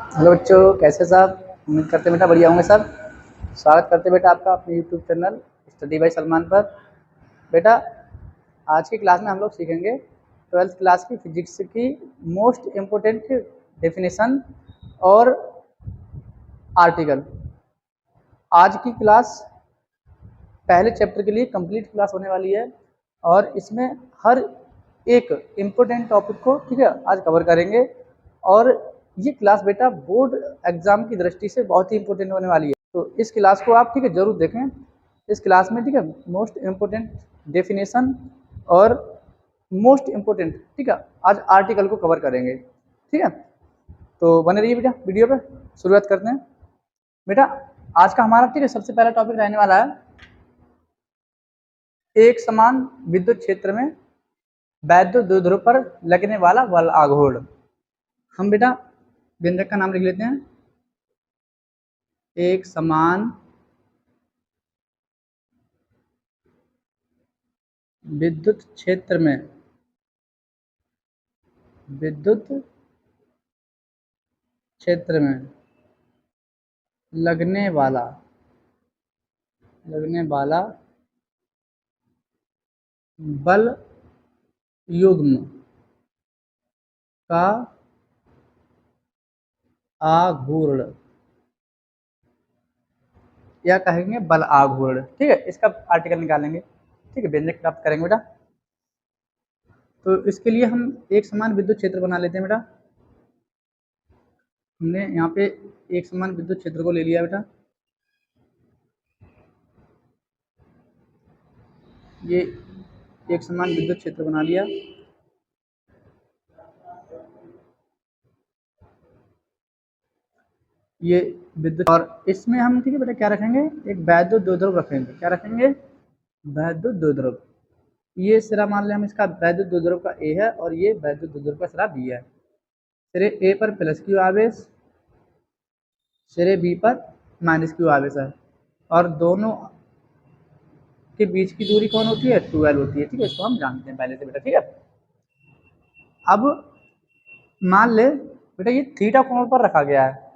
Hello बच्चों, कैसे सब? उम्मीद करते बेटा बढ़िया होंगे सब। स्वागत करते बेटा आपका अपने YouTube channel study bye Salman पर। बेटा आज की क्लास में हम लोग सीखेंगे 12th क्लास की फिजिक्स की मोस्ट इम्पोर्टेंट डेफिनेशन और आर्टिकल। आज की क्लास पहले चैप्टर के लिए कंप्लीट क्लास होने वाली है और इसमें हर एक इम्पोर्टेंट टॉपिक को ठीक है आज कवर करेंगे। और ये क्लास बेटा बोर्ड एग्जाम की दृष्टि से बहुत ही इंपॉर्टेंट होने वाली है, तो इस क्लास को आप ठीक है जरूर देखें। इस क्लास में ठीक है मोस्ट इम्पोर्टेंट डेफिनेशन और मोस्ट इम्पोर्टेंट ठीक है आज आर्टिकल को कवर करेंगे। ठीक है, तो बने रहिए बेटा वीडियो पे। शुरुआत करते हैं बेटा। आज का हमारा ठीक है सबसे पहला टॉपिक रहने वाला है एक समान विद्युत क्षेत्र में वैद्युत द्विध्रुव पर लगने वाला बल आघूर्ण। हम बेटा व्यंजक का नाम लिख लेते हैं। एक समान विद्युत क्षेत्र में लगने वाला बल युग्म का आघूर्ण या कहेंगे बल आघूर्ण। ठीक है, इसका आर्टिकल निकालेंगे। ठीक है, व्यंजक प्राप्त करेंगे बेटा। तो इसके लिए हम एक समान विद्युत क्षेत्र बना लेते हैं बेटा। हमने यहाँ पे एक समान विद्युत क्षेत्र को ले लिया बेटा। ये एक समान विद्युत क्षेत्र बना लिया। ये विद्युत, और इसमें हम ठीक है बेटा क्या रखेंगे, एक वैद्युत द्विध्रुव रखेंगे। क्या रखेंगे? वैद्युत द्विध्रुव। ये सिरा मान लें हम, इसका वैद्युत द्विध्रुव का ए है और ये वैद्युत द्विध्रुव का सिरा बी है। सिरे ए पर प्लस क्यू आवेश, सिरे बी पर माइनस क्यू आवेश है, और दोनों के बीच की दूरी कौन होती है? 12 होती है। ठीक है, इसको हम जानते हैं पहले से बेटा। ठीक है, अब मान ले बेटा ये थीटा कोण पर रखा गया है,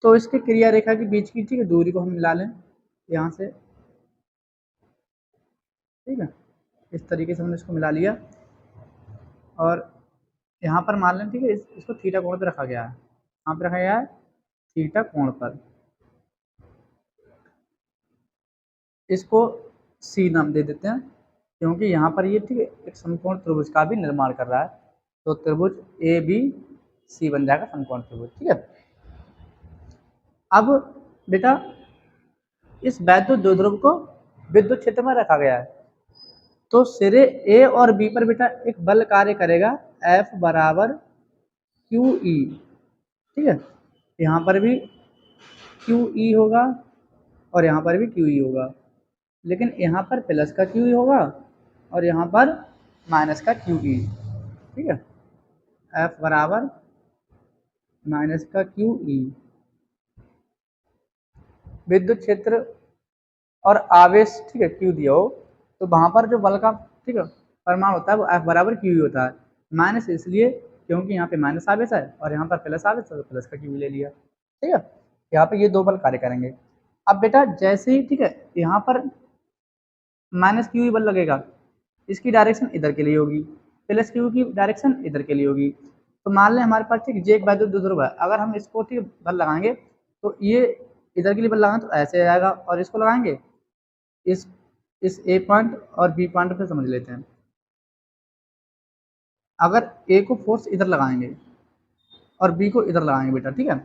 तो इसके क्रिया रेखा के बीच की ठीक है दूरी को हम मिला लें यहाँ से। ठीक है, इस तरीके से हमने इसको मिला लिया और यहाँ पर मान लें ठीक है इसको थीटा कोण पर रखा गया है। यहाँ पर रखा गया है थीटा कोण पर। इसको सी नाम दे देते हैं क्योंकि यहाँ पर ये ठीक है एक समकोण त्रिभुज का भी निर्माण कर रहा है, तो त्रिभुज ए बी सी बन जाएगा समकोण त्रिभुज। ठीक है, अब बेटा इस वैद्युत द्विध्रुव को विद्युत क्षेत्र में रखा गया है, तो सिरे ए और बी पर बेटा एक बल कार्य करेगा F बराबर क्यू ई। ठीक है, यहाँ पर भी क्यू ई होगा और यहाँ पर भी क्यू ई होगा, लेकिन यहाँ पर प्लस का क्यू ई होगा और यहाँ पर माइनस का क्यू ई। ठीक है, F बराबर माइनस का क्यू ई। विद्युत क्षेत्र और आवेश ठीक है क्यू दिया हो, तो वहाँ पर जो बल का ठीक है परिमाण होता है वो F बराबर क्यू होता है। माइनस इसलिए क्योंकि यहाँ पे माइनस आवेश है और यहाँ पर प्लस आवेश है, तो प्लस का क्यू ले लिया। ठीक है, यहाँ पे ये दो बल कार्य करेंगे। अब बेटा जैसे ही ठीक है यहाँ पर माइनस क्यू बल लगेगा, इसकी डायरेक्शन इधर के लिए होगी, प्लस क्यू की डायरेक्शन इधर के लिए होगी। तो मान लें हमारे पास ठीक जे एक वैद्युत द्विध्रुव है, अगर हम इसको ठीक बल लगाएंगे तो ये इधर के लिए बल लगाएंगे तो ऐसे आएगा, और इसको लगाएंगे इस ए पॉइंट और बी पॉइंट पे समझ लेते हैं। अगर ए को फोर्स इधर लगाएंगे और बी को इधर लगाएंगे बेटा, ठीक है,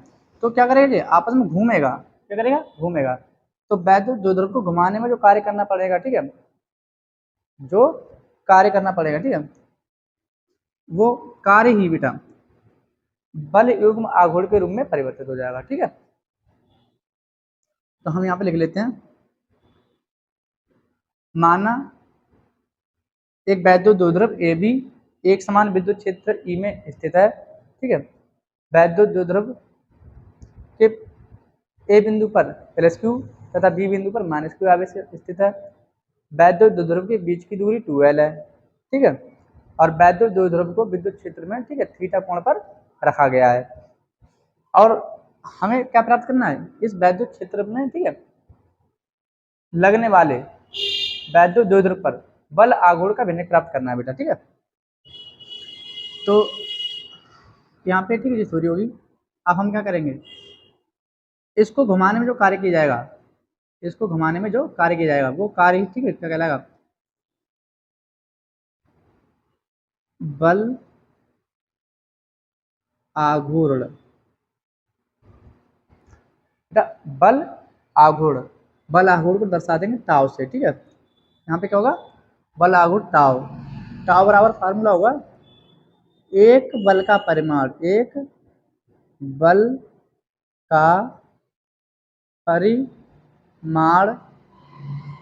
तो क्या करेगा ये आपस में घूमेगा। क्या करेगा? घूमेगा। तो वैद्युत द्विध्रुव को घुमाने में जो कार्य करना पड़ेगा, ठीक है, जो कार्य करना पड़ेगा, ठीक है, वो कार्य ही बेटा बल युग्म आघूर्ण के रूप में परिवर्तित हो जाएगा। ठीक है, तो हम यहाँ पे लिख लेते हैं, माना एक वैद्युत द्विध्रुव ए बी एक समान विद्युत क्षेत्र ई में स्थित है। ठीक है, वैद्युत द्विध्रुव के ए बिंदु पर प्लस क्यू तथा बी बिंदु पर माइनस क्यू आवेश स्थित है। वैद्युत द्विध्रुव के बीच की दूरी 12 है। ठीक है, और वैद्युत द्विध्रुव को विद्युत क्षेत्र में ठीक है थीटा कोण पर रखा गया है। और हमें क्या प्राप्त करना है, इस वैद्युत क्षेत्र में, ठीक है, लगने वाले वैद्युत द्विध्रुव पर बल आघूर्ण का भिन्नक प्राप्त करना है बेटा, ठीक है। तो यहाँ पे ठीक है, चोरी होगी। अब हम क्या करेंगे, इसको घुमाने में जो कार्य किया जाएगा, इसको घुमाने में जो कार्य किया जाएगा वो कार्य, ठीक है, क्या कहलाएगा, बल आघूर्ण। बल आघूर्ण, बल आघूर्ण को दर्शा देंगे टाव से, ठीक है। यहाँ पे क्या होगा, बल आघूर्ण टाव, टाव बराबर फार्मूला होगा एक बल का परिमाण, एक बल का परिमाण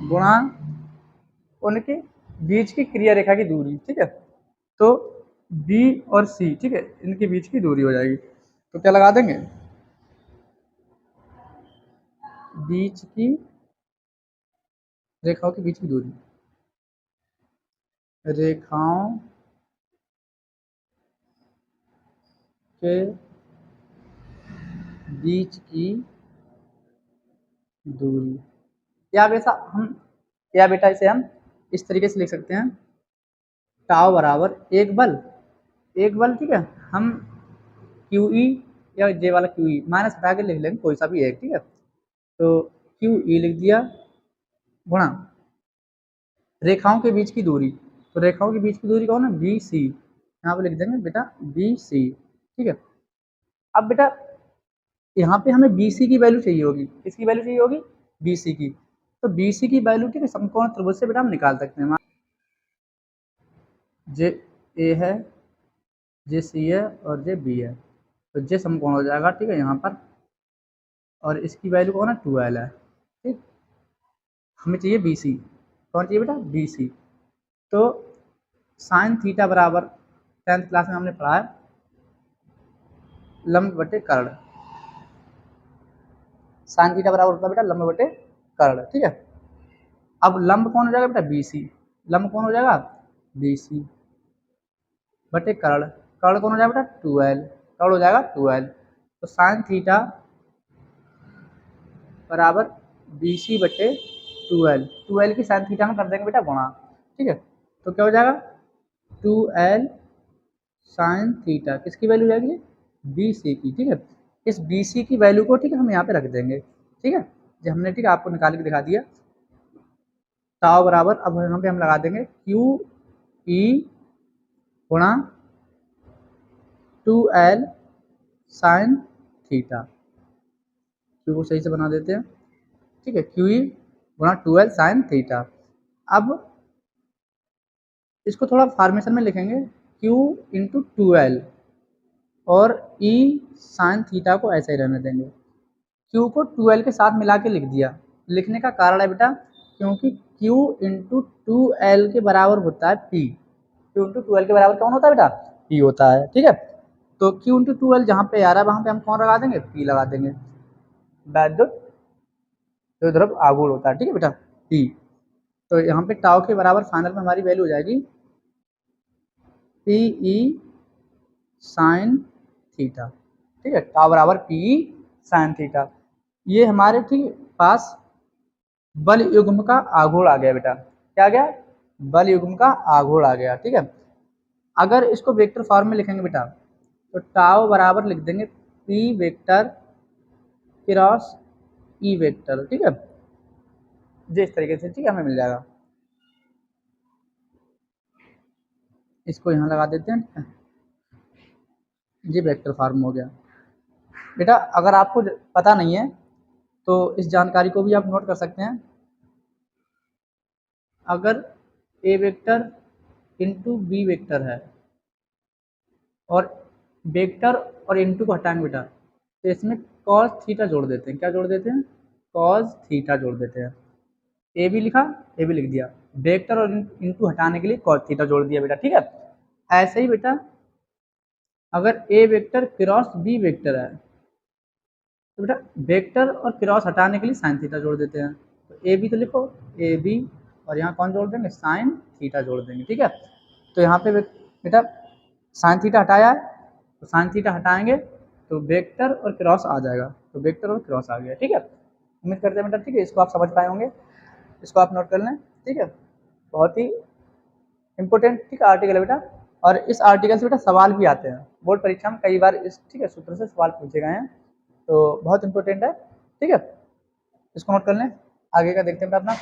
गुणा उनके बीच की क्रिया रेखा की दूरी, ठीक है। तो बी और सी, ठीक है, इनके बीच की दूरी हो जाएगी। तो क्या लगा देंगे, बीच की रेखाओं के बीच की दूरी, रेखाओं के बीच की दूरी, या बेटा इसे हम इस तरीके से लिख सकते हैं, टाव बराबर एक बल, ठीक है, हम क्यू ई या जे वाला क्यू ई माइनस हटा के लिख लेंगे, कोई सा भी एक, ठीक है। तो क्यू ई लिख दिया गुणा रेखाओं के बीच की दूरी, तो रेखाओं के बीच की दूरी कौन है, बी सी, यहाँ पे लिख देंगे बेटा बी सी, ठीक है। अब बेटा यहाँ पे हमें बी सी की वैल्यू चाहिए होगी, किसकी वैल्यू चाहिए होगी, बी सी की। तो बी सी की वैल्यू, ठीक है, समकोण त्रिभुज से बेटा हम निकाल सकते हैं, जे ए है, जे सी है और जे बी है, तो जे समकोण हो जाएगा, ठीक है, यहाँ पर, और इसकी वैल्यू कौन है, 12 है, ठीक। हमें चाहिए बी सी, कौन चाहिए बेटा, बी सी। तो साइन थीटा बराबर 10th क्लास में हमने पढ़ा है, लंब बटे कर्ण, साइन थीटा बराबर होता है बेटा लंब बटे कर्ण, ठीक है। अब लंब कौन हो जाएगा बेटा, बी सी, लंब कौन हो जाएगा, बी सी बटे कर्ण, कर्ण कौन हो जाएगा बेटा, 12, कर्ण हो जाएगा 12। तो साइन थीटा बराबर बी सी बटे 12 की साइन थीटा में कर देंगे बेटा गुणा, ठीक है। तो क्या हो जाएगा, 2l साइन थीटा, किसकी वैल्यू जाएगी, बी सी की, ठीक है। इस बी सी की वैल्यू को, ठीक है, हम यहाँ पे रख देंगे, ठीक है, जो हमने, ठीक है, आपको निकाल के दिखा दिया। टाव बराबर, अब यहाँ पे हम लगा देंगे क्यू ई गुणा 2l साइन थीटा, क्यू को सही से बना देते हैं, ठीक है, क्यू ई गुणा 2l साइन थीटा। अब इसको थोड़ा फॉर्मेशन में लिखेंगे, Q इंटू 2l और E साइन थीटा को ऐसे ही रहने देंगे। Q को 2l के साथ मिला के लिख दिया, लिखने का कारण है बेटा क्योंकि Q इंटू 2l के बराबर होता है P, Q इंटू 2l के बराबर कौन होता है बेटा, P होता है, ठीक है। तो Q इंटू 2l जहाँ पे आ रहा है वहाँ पे हम कौन लगा देंगे, P लगा देंगे, वैद्युत द्विध्रुव आघूर्ण होता है, ठीक है बेटा, P। तो यहाँ पे टाउ के बराबर फाइनल में हमारी वैल्यू हो जाएगी पी ई साइन थीटा, ठीक है, टाउ बराबर पी ई साइन थीटा। ये हमारे, ठीक, पास बल युग्म का आघूर्ण आ गया बेटा, क्या आ गया, बल युग्म का आघूर्ण आ गया, ठीक है। अगर इसको वेक्टर फॉर्म में लिखेंगे बेटा, तो टाउ बराबर लिख देंगे P vector cross E vector, ठीक है, जिस तरीके से, ठीक है, हमें मिल जाएगा। इसको यहाँ लगा देते हैं, ये वेक्टर फॉर्म हो गया बेटा। अगर आपको पता नहीं है तो इस जानकारी को भी आप नोट कर सकते हैं। अगर ए वेक्टर इंटू बी वेक्टर है और वेक्टर और इंटू को हटाएंगे बेटा, तो इसमें कॉस थीटा जोड़ देते हैं, क्या जोड़ देते हैं, कॉस थीटा जोड़ देते हैं। ए भी लिखा, ए भी लिख दिया, वेक्टर और इंटू हटाने के लिए कॉस थीटा जोड़ दिया बेटा, ठीक है। ऐसे ही बेटा अगर ए वेक्टर क्रॉस बी वेक्टर है तो बेटा वेक्टर और क्रॉस हटाने के लिए साइन थीटा जोड़ देते हैं। तो ए बी तो लिखो, ए बी, और यहाँ कौन जोड़ देंगे, साइन थीटा जोड़ देंगे, ठीक है। तो यहाँ पे बेटा साइन थीटा हटाया है, तो साइन थीटा हटाएंगे तो वेक्टर और क्रॉस आ जाएगा, तो वेक्टर और क्रॉस आ गया। ठीक है, उम्मीद करते हैं बेटा ठीक है इसको आप समझ पाए होंगे, इसको आप नोट कर लें। ठीक है, बहुत ही इंपॉर्टेंट ठीक है आर्टिकल है बेटा, और इस आर्टिकल से बेटा सवाल भी आते हैं बोर्ड परीक्षा में कई बार इस ठीक है सूत्र से सवाल पूछे गए हैं, तो बहुत इंपॉर्टेंट है। ठीक है, इसको नोट कर लें। आगे का देखते हैं बेटा अपना।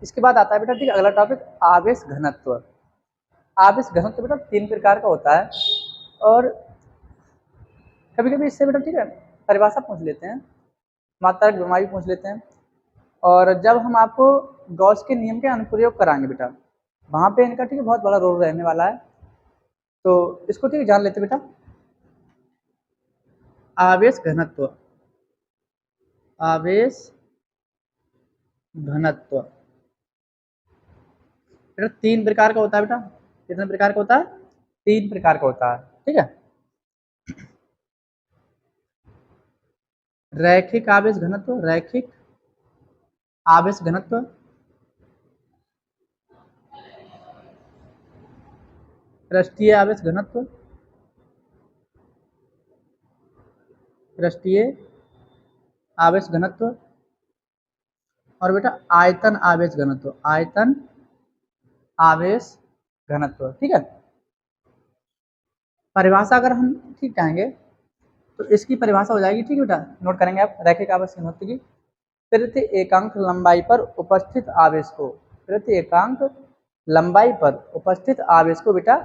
इसके बाद आता है बेटा ठीक है अगला टॉपिक आवेश घनत्व। आवेश घनत्व बेटा 3 प्रकार का होता है, और कभी कभी इससे बेटा ठीक है परिभाषा पूछ लेते हैं, मात्रा की बीमारी पूछ लेते हैं, और जब हम आपको गॉस के नियम के अनुप्रयोग कराएंगे बेटा, वहाँ पे इनका ठीक है बहुत बड़ा रोल रहने वाला है, तो इसको ठीक है जान लेते बेटा। आवेश घनत्व, आवेश घनत्व बेटा 3 प्रकार का होता है बेटा। कितने प्रकार का होता है? 3 प्रकार का होता है। ठीक है, रैखिक आवेश घनत्व, रैखिक आवेश घनत्व, पृष्ठीय आवेश घनत्व, पृष्ठीय आवेश घनत्व, और बेटा आयतन आवेश घनत्व, आयतन आवेश घनत्व। ठीक है, परिभाषा अगर हम ठीक कहेंगे तो इसकी परिभाषा हो जाएगी, ठीक है बेटा नोट करेंगे आप, रैखिक आवेश घनत्व की प्रति एकांक लंबाई पर उपस्थित आवेश को, प्रति एकांक लंबाई पर उपस्थित आवेश को बेटा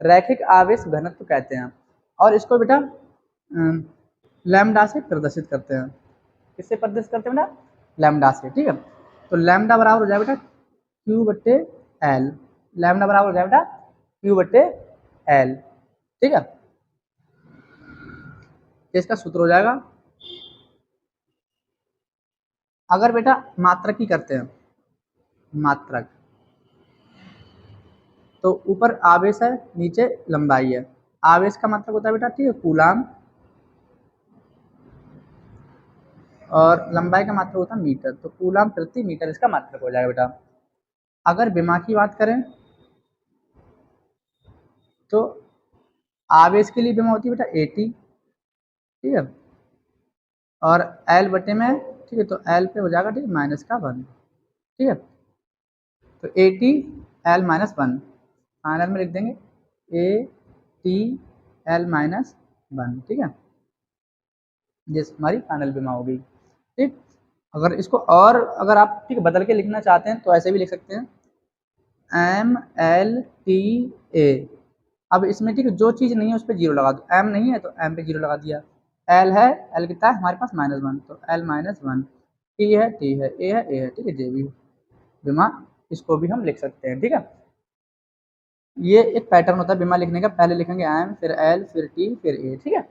रैखिक आवेश घनत्व कहते हैं, और इसको बेटा लैम्डा से प्रदर्शित करते हैं। किससे प्रदर्शित करते हैं बेटा? लैम्डा से। ठीक है, तो लैम्डा बराबर हो जाए बेटा क्यू बट्टे एल, लैम्डा बराबर हो जाए बेटा क्यू बट्टे एल। ठीक है, इसका सूत्र हो जाएगा, अगर बेटा मात्रक ही करते हैं, मात्रक तो ऊपर आवेश है नीचे लंबाई है, आवेश का मात्रक होता है बेटा ठीक है कूलाम, और लंबाई का मात्रक होता है मीटर, तो कूलाम प्रति मीटर इसका मात्रक हो जाएगा बेटा। अगर विमा की बात करें तो आवेश के लिए विमा होती है बेटा 80। ठीक है, और एल बटे में ठीक है, तो एल पे हो जाएगा ठीक है -1। ठीक है, तो 80 L-1 फाइनल में लिख देंगे ATL-1। ठीक है, ये हमारी फाइनल बीमा हो गई। ठीक, अगर इसको और अगर आप ठीक बदल के लिखना चाहते हैं तो ऐसे भी लिख सकते हैं MLTA। अब इसमें ठीक है जो चीज़ नहीं है उस पर 0 लगा दो, M नहीं है तो M पे 0 लगा दिया, L है, L कितना है हमारे पास -1 तो L-1, T है T है, A है A है। ठीक है, जे भी बीमा इसको भी हम लिख सकते हैं। ठीक है, ये एक पैटर्न होता है बीमा लिखने का, पहले लिखेंगे एम फिर एल फिर टी फिर ए। ठीक है,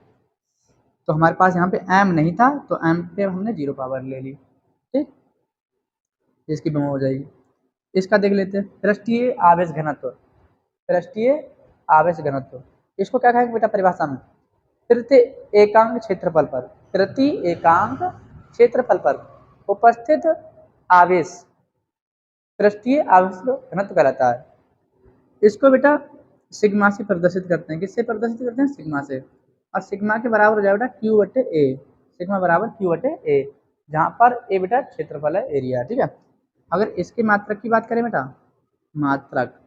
तो हमारे पास यहाँ पे एम नहीं था तो एम पे हमने 0 पावर ले ली। ठीक, इसकी बीमा हो जाएगी। इसका देख लेते हैं पृष्ठीय आवेश घनत्व, पृष्ठीय आवेश घनत्व इसको क्या कहेंगे बेटा परिभाषा में? प्रति एकांक क्षेत्रफल पर, प्रति एकांक क्षेत्रफल पर उपस्थित आवेश पृष्ठीय आवेश घनत्व कहलाता है। इसको बेटा सिग्मा से प्रदर्शित करते हैं, किससे प्रदर्शित करते हैं? सिग्मा से, और सिग्मा के बराबर हो जाए बेटा क्यू बटे ए, सिग्मा बराबर क्यू बटे ए, जहाँ पर ए बेटा क्षेत्रफल है, एरिया। ठीक है, अगर इसके मात्रक की बात करें बेटा, मात्रक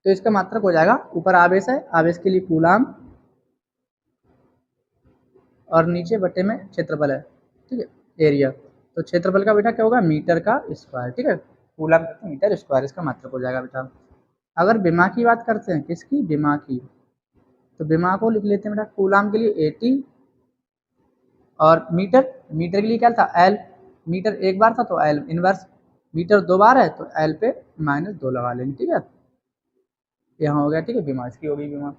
तो इसका मात्रक हो जाएगा, ऊपर आवेश है, आवेश के लिए कूलाम, और नीचे बटे में क्षेत्रफल है। ठीक है, एरिया, तो क्षेत्रफल का बेटा क्या होगा? मीटर का स्क्वायर। ठीक है, कूलाम मीटर स्क्वायर इसका मात्रक हो जाएगा बेटा। अगर विमा की बात करते हैं, किसकी? विमा की, तो विमा को लिख लेते हैं बेटा कूलाम के लिए 80, और मीटर, मीटर के लिए क्या था? एल, मीटर एक बार था तो एल इनवर्स, मीटर 2 बार है तो एल पे -2 लगा लेंगे। ठीक है, यहाँ हो गया। ठीक है, बीमा इसकी हो गई बीमा।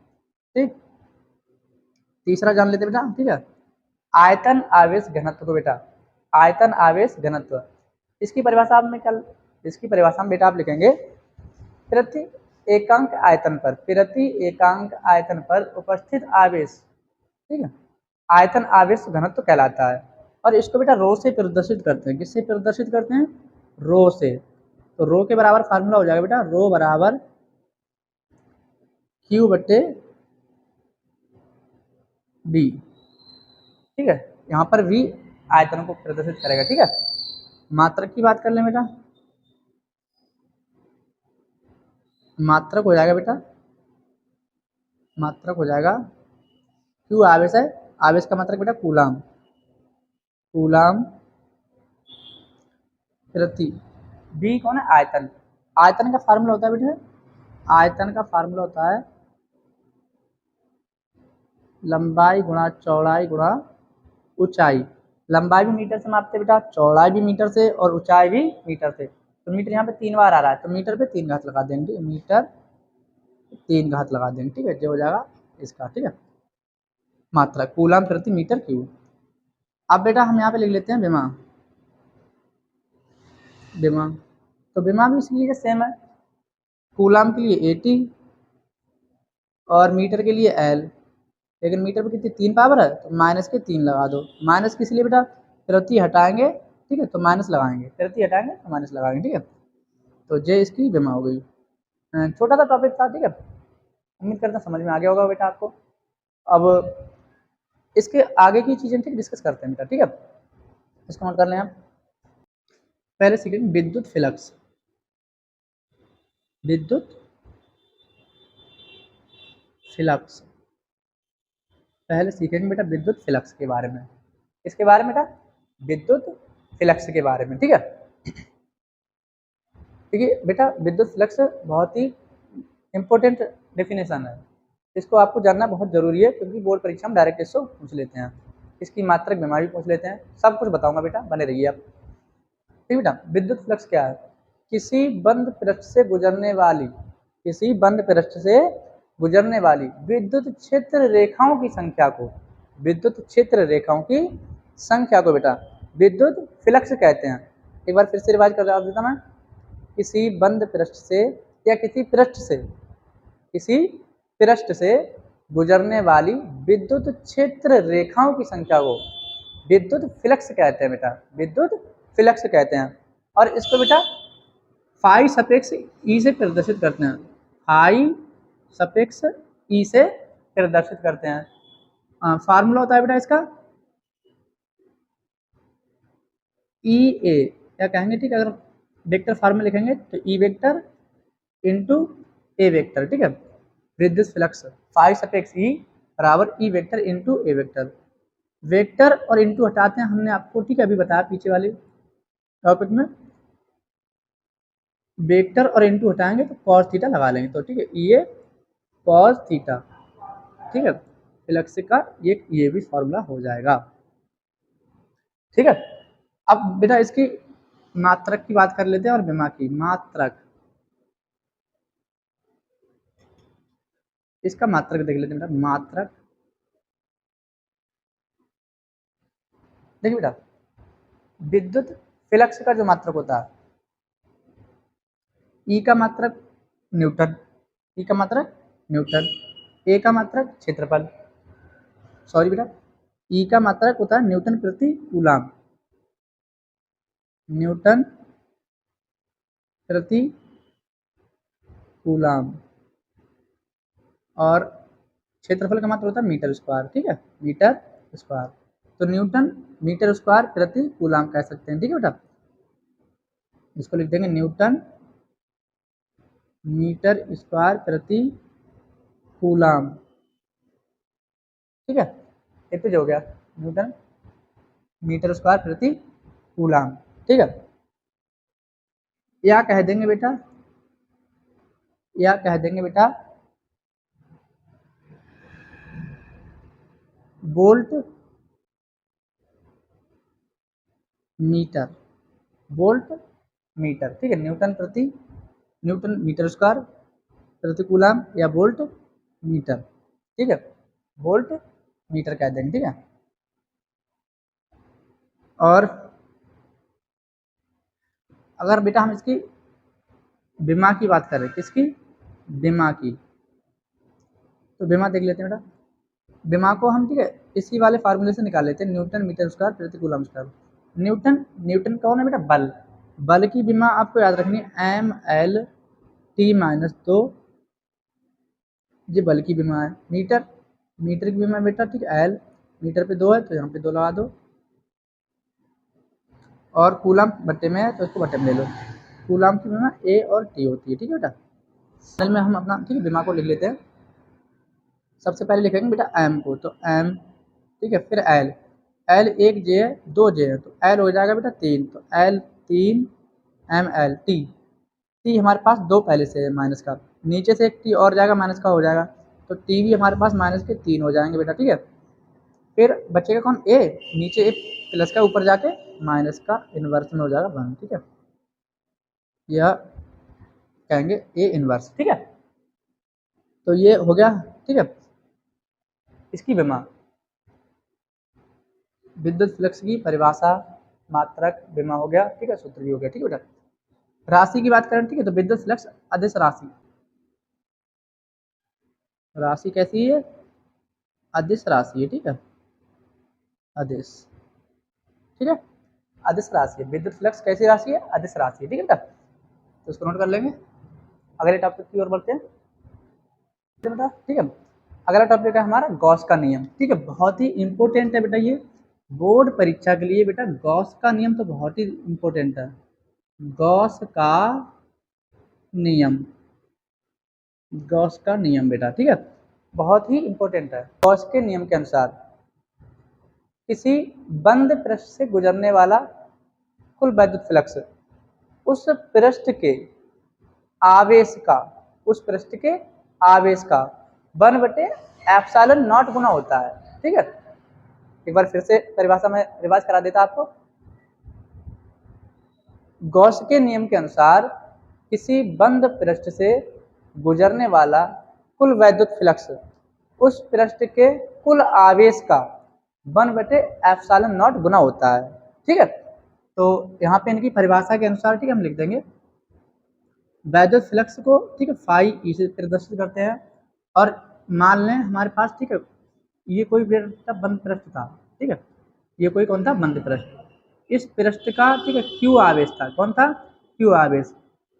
ठीक, तीसरा जान लेते बेटा। ठीक है, आयतन आवेश घनत्व को बेटा, आयतन आवेश घनत्व इसकी परिभाषा में क्या, इसकी परिभाषा में बेटा आप लिखेंगे प्रति एकांक आयतन पर, प्रति एकांक आयतन पर उपस्थित आवेश। ठीक है, आयतन आवेश घनत्व कहलाता है, और इसको बेटा रो से प्रदर्शित करते हैं। किससे प्रदर्शित करते हैं? रो से, तो रो के बराबर फार्मूला हो जाएगा बेटा रो बराबर क्यू बट्टे बी, ठीक है। यहाँ पर वी आयतन को प्रदर्शित करेगा, ठीक है। मात्रक की बात कर लें बेटा, मात्रक हो जाएगा बेटा, मात्रक हो जाएगा क्यू आवेश है, आवेश का मात्रक बेटा कूलाम, कूलाम प्रति, बी कौन है आयतन, आयतन का फार्मूला होता है बेटा, आयतन का फार्मूला होता है लंबाई गुणा चौड़ाई गुणा ऊंचाई, लंबाई भी मीटर से मापते बेटा, चौड़ाई भी मीटर से और ऊंचाई भी मीटर से। तो मीटर यहाँ पे 3 बार आ रहा है, तो मीटर पे 3 घात लगा देंगे, मीटर 3 घात लगा देंगे, ठीक है। जो हो जाएगा इसका, ठीक है, मात्रा कूलम प्रति मीटर क्यूब। अब बेटा हम यहाँ पे लिख लेते हैं विमा, विमा, तो विमा भी इसलिए सेम है, कूलम के लिए 80 और मीटर के लिए एल, लेकिन मीटर पे कितनी 3 पावर है, तो माइनस के 3 लगा दो, माइनस किस लिए बेटा, प्रति हटाएंगे, ठीक है, तो माइनस लगाएंगे, प्रति हटाएंगे तो माइनस लगाएंगे, ठीक है। तो जे इसकी विमा हो गई। छोटा सा टॉपिक था, ठीक है, उम्मीद करता हूँ समझ में आ गया होगा बेटा आपको। अब इसके आगे की चीजें ठीक डिस्कस करते हैं बेटा, ठीक है, इसको नोट कर लें आप। पहले सीखेंगे विद्युत फ्लक्स, विद्युत फ्लक्स, पहले सीखेंगे बेटा विद्युत फ्लक्स के बारे में, इसके बारे में बेटा विद्युत फ्लक्स के बारे में, ठीक है। देखिए बेटा विद्युत फ्लक्स बहुत ही इंपॉर्टेंट डेफिनेशन है, इसको आपको जानना बहुत जरूरी है, क्योंकि बोर्ड परीक्षा में डायरेक्ट इसको पूछ लेते हैं, इसकी मात्रक बीमारी पूछ लेते हैं, सब कुछ बताऊंगा बेटा, बने रहिए आप, ठीक बेटा। विद्युत फ्लक्स क्या है, किसी बंद पृष्ठ से गुजरने वाली, किसी बंद पृष्ठ से गुजरने वाली विद्युत क्षेत्र रेखाओं की संख्या को, विद्युत क्षेत्र रेखाओं की संख्या को बेटा विद्युत फ्लक्स कहते हैं। एक बार फिर से रिवाइज कर देता मैं, किसी बंद पृष्ठ से या किसी पृष्ठ से, किसी पृष्ठ से गुजरने वाली विद्युत क्षेत्र रेखाओं की संख्या को विद्युत फ्लक्स कहते हैं बेटा, विद्युत फ्लक्स कहते हैं। और इसको बेटा फाई सपेक्स ई से प्रदर्शित करते हैं, फाई सपेक्स ई से प्रदर्शित करते हैं। फार्मूला होता है बेटा इसका ई ए, क्या कहेंगे, ठीक है, अगर वेक्टर फार्मूला लिखेंगे तो ई वेक्टर इंटू ए वेक्टर, ठीक है, विद्युत फ्लक्स फाई सपेक्स ई बराबर ई वेक्टर इंटू ए वेक्टर, वेक्टर और इंटू हटाते हैं हमने आपको, ठीक है, अभी बताया पीछे वाले टॉपिक में, वेक्टर और इंटू हटाएंगे तो कॉस थीटा लगा लेंगे, तो ठीक है ये कॉस थीटा, ठीक है, फ्लक्स का ये भी फॉर्मूला हो जाएगा, ठीक है। अब बेटा इसकी मात्रक की बात कर लेते हैं और विमा की मात्रक, इसका मात्रक देख लेते हैं बेटा, मात्रक देखिए बेटा विद्युत फ्लक्स का जो मात्रक होता है, ई का मात्रक न्यूटन, ई का मात्रक न्यूटन, ए का मात्रक क्षेत्रफल, सॉरी बेटा ई का मात्रक होता है न्यूटन प्रति कूलम, न्यूटन प्रति कूलम, और क्षेत्रफल का मात्रक होता है मीटर स्क्वायर, ठीक है, मीटर स्क्वायर, तो न्यूटन मीटर स्क्वायर प्रति कूलम कह सकते हैं, ठीक है बेटा। इसको लिख देंगे न्यूटन मीटर स्क्वायर प्रति कूलम, ठीक है, एक पेज हो गया न्यूटन मीटर स्क्वायर प्रति कूलम, ठीक है। या कह देंगे बेटा, या कह देंगे बेटा वोल्ट मीटर, वोल्ट मीटर, ठीक है, न्यूटन मीटर स्क्वायर प्रति कूलम या वोल्ट मीटर, ठीक है, वोल्ट मीटर कह देंगे, ठीक है। और अगर बेटा हम इसकी बीमा की बात करें, किसकी, बीमा की, तो बीमा देख लेते हैं बेटा, बीमा को हम ठीक है इसी वाले फार्मूले से निकाल लेते हैं, न्यूटन मीटर स्क्वायर प्रति कूलम स्क्वायर, न्यूटन न्यूटन कौन है बेटा, बल, बल की बीमा आपको याद रखनी है एम एल टी माइनस 2, ये बल की बीमा है, मीटर मीटर की विमा बेटा, ठीक है, एल, मीटर पे 2 है तो यहाँ पे 2 लगा दो, और कूलम बट्टे में है तो इसको बट्टे में ले लो। कूलम की विमा ए और टी होती है, ठीक है बेटा। चल में हम अपना, ठीक है, विमा को लिख लेते हैं। सबसे पहले लिखेंगे बेटा एम को, तो एम, ठीक है, फिर एल, एल एक जे है, 2 जे है, तो एल हो जाएगा बेटा 3, तो L 3 M L T. T हमारे पास 2 पहले से है माइनस का, नीचे से एक टी और जाएगा माइनस का हो जाएगा, तो टी भी हमारे पास माइनस के 3 हो जाएंगे बेटा, ठीक है। फिर बचेगा कौन, ए, नीचे एक प्लस का ऊपर जाके माइनस का इन्वर्स में हो जाएगा 1, ठीक है, यह कहेंगे ए इन्वर्स, ठीक है। तो ये हो गया, ठीक है, इसकी विमा। विद्युत फ्लक्स की परिभाषा, मात्रक, विमा हो गया, ठीक है, सूत्र भी हो गया, ठीक है बेटा। राशि की बात करें, ठीक है, तो विद्युत फ्लक्स अदिश राशि, राशि कैसी है, अदिश राशि है, ठीक है, अदिश, ठीक है, अदिश राशि है। विद्युत फ्लक्स कैसी राशि है, अदिश राशि है, ठीक है बेटा। तो इसको नोट कर लेंगे। अगले टॉपिक की ओर बढ़ते हैं बेटा, ठीक है। अगला टॉपिक है हमारा गॉस का नियम, ठीक है, बहुत ही इंपॉर्टेंट है बेटा ये बोर्ड परीक्षा के लिए बेटा। गॉस का नियम तो बहुत ही इंपॉर्टेंट है। गॉस का नियम, गॉस का नियम बेटा, ठीक है, बहुत ही इंपॉर्टेंट है। गॉस के नियम के अनुसार किसी बंद पृष्ठ से गुजरने वाला कुल वैद्युत फ्लक्स उस पृष्ठ के आवेश का, उस पृष्ठ के आवेश का 1/ε0 गुना होता है, ठीक है। एक बार फिर से परिभाषा में रिवाइज करा देता आपको। गॉस के नियम के अनुसार किसी बंद पृष्ठ से गुजरने वाला कुल वैद्युत फ्लक्स उस पृष्ठ के कुल आवेश का 1/ε0 गुना होता है, ठीक है। तो यहाँ पे इनकी परिभाषा के अनुसार, ठीक है, हम लिख देंगे वैद्युत फ्लक्स को, ठीक है, फाई ई से प्रदर्शित करते हैं। और मान लें हमारे पास, ठीक है, ये कोई बंद पृष्ठ था, ठीक है, ये कोई कौन था, बंद पृष्ठ, इस पृष्ठ का, ठीक है, क्यू आवेश था, कौन था, क्यू आवेश।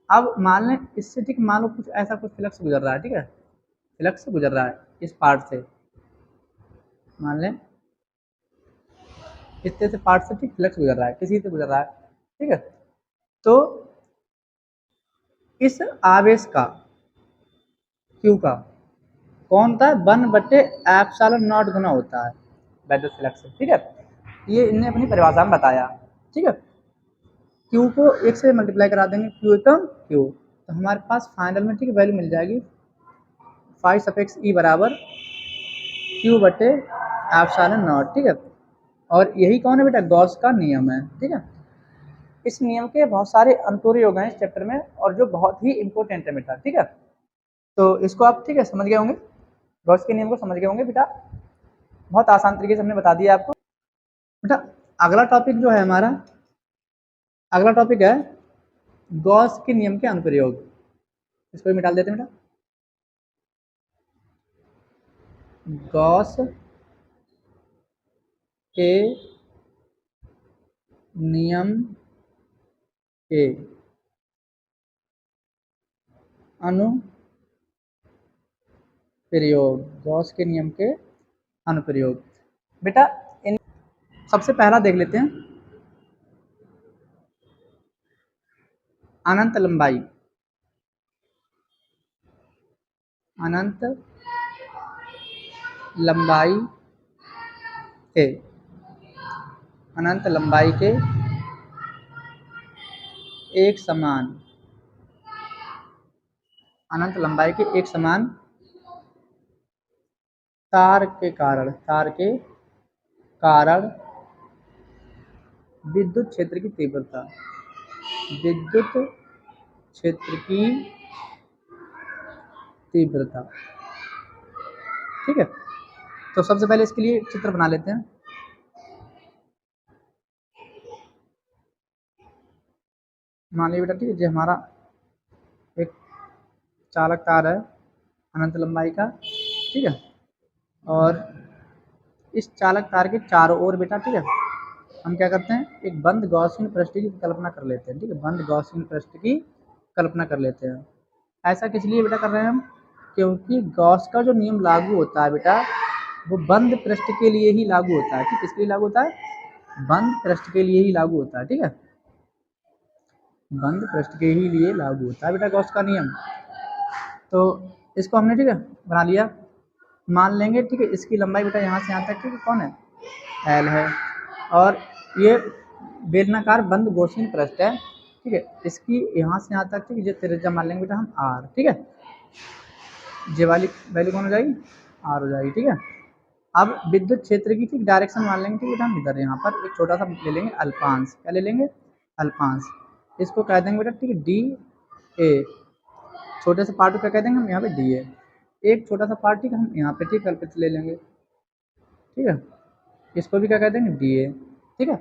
अब मान लें इससे, ठीक, मान लो कुछ ऐसा कुछ फ्लक्स गुजर रहा है, ठीक है, फ्लक्स गुजर रहा है इस पार्ट से, मान लें इस तरह से पार्ट से, ठीक, फ्लक्स गुजर रहा है, किसी से गुजर रहा है, ठीक है। तो इस आवेश का, क्यू का, कौन था, 1/ε0 गुना होता है वैद्युत फ्लक्स, ठीक है। ये इनने अपनी परिभाषा में बताया, ठीक है। क्यू को 1 से मल्टीप्लाई करा देंगे, क्यू एकम क्यू, तो हमारे पास फाइनल में, ठीक है, वैल्यू मिल जाएगी फाई सफिक्स ई बराबर क्यू बटे ε0, ठीक है। और यही कौन है बेटा, गॉस का नियम है, ठीक है। इस नियम के बहुत सारे अनुप्रयोग हैं इस चैप्टर में, और जो बहुत ही इंपॉर्टेंट है बेटा, ठीक है। तो इसको आप, ठीक है, समझ गए होंगे, गॉस के नियम को समझ गए होंगे बेटा, बहुत आसान तरीके से हमने बता दिया आपको बेटा। अगला टॉपिक जो है हमारा, अगला टॉपिक है गॉस के नियम के अनुप्रयोग। इसको भी मिटा देते हैं बेटा। गॉस के नियम के अनुप्रयोग, गॉस के नियम के अनुप्रयोग बेटा। इन सबसे पहला देख लेते हैं, अनंत लंबाई, अनंत लंबाई के, अनंत लंबाई के एक समान, अनंत लंबाई के एक समान तार के कारण, तार के कारण विद्युत क्षेत्र की तीव्रता, विद्युत क्षेत्र की तीव्रता, ठीक है। तो सबसे पहले इसके लिए चित्र बना लेते हैं। मान लीजिए बेटा, ठीक है, जो हमारा एक चालक तार है अनंत लंबाई का, ठीक है, और इस चालक तार के चारों ओर बेटा, ठीक है, हम क्या करते हैं, एक बंद गॉसियन पृष्ठ की कल्पना कर लेते हैं, ठीक है, बंद गॉसियन पृष्ठ की कल्पना कर लेते हैं। ऐसा किस लिए बेटा कर रहे हैं हम, क्योंकि गॉस का जो नियम लागू होता है बेटा, वो बंद पृष्ठ के लिए ही लागू होता है। ठीक, किसके लिए लागू होता है? बंद पृष्ठ के लिए ही लागू होता है। ठीक है, बंद पृष्ठ के ही लिए लागू होता है बेटा गॉस का नियम। तो इसको हमने ठीक है बना लिया। मान लेंगे ठीक है इसकी लंबाई बेटा यहाँ से यहाँ तक ठीक है कौन है? एल है। और ये बेलनाकार बंद गॉसियन पृष्ठ है। ठीक है, इसकी यहाँ से यहाँ तक ठीक है त्रिज्या मान लेंगे बेटा हम आर। ठीक है, जे वाली वैल्यू कौन हो जाएगी? आर हो जाएगी। ठीक है, अब विद्युत क्षेत्र की ठीक डायरेक्शन मान लेंगे। ठीक है बेटा हम इधर यहाँ पर एक छोटा सा ले लेंगे अल्पांश। क्या ले लेंगे? अल्पांश। इसको कह देंगे बेटा ठीक है डी ए। छोटे से पार्ट को क्या कह देंगे हम यहाँ पे डी ए। एक छोटा सा पार्ट ठीक है हम यहाँ पे ठीक कल्पित ले लेंगे। ठीक है, इसको भी क्या कह देंगे? D A. ठीक है,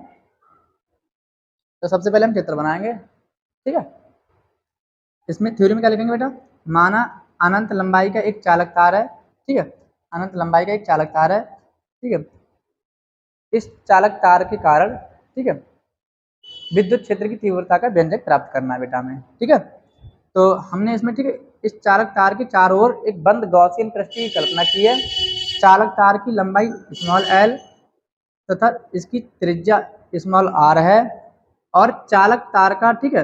तो सबसे पहले हम चित्र बनाएंगे। ठीक है, इसमें थ्योरी में क्या लिखेंगे बेटा? माना अनंत लंबाई का एक चालक तार है। ठीक है, अनंत लंबाई का एक चालक तार है। ठीक है, इस चालक तार के कारण ठीक है विद्युत क्षेत्र की तीव्रता का व्यंजक प्राप्त करना है बेटा हमें। ठीक है, तो हमने इसमें ठीक है इस चालक तार के चारों ओर एक बंद गॉसियन पृष्ठ की कल्पना की है। चालक तार की लंबाई स्मॉल एल तथा इसकी त्रिज्या स्मॉल आर है। और चालक तार का ठीक है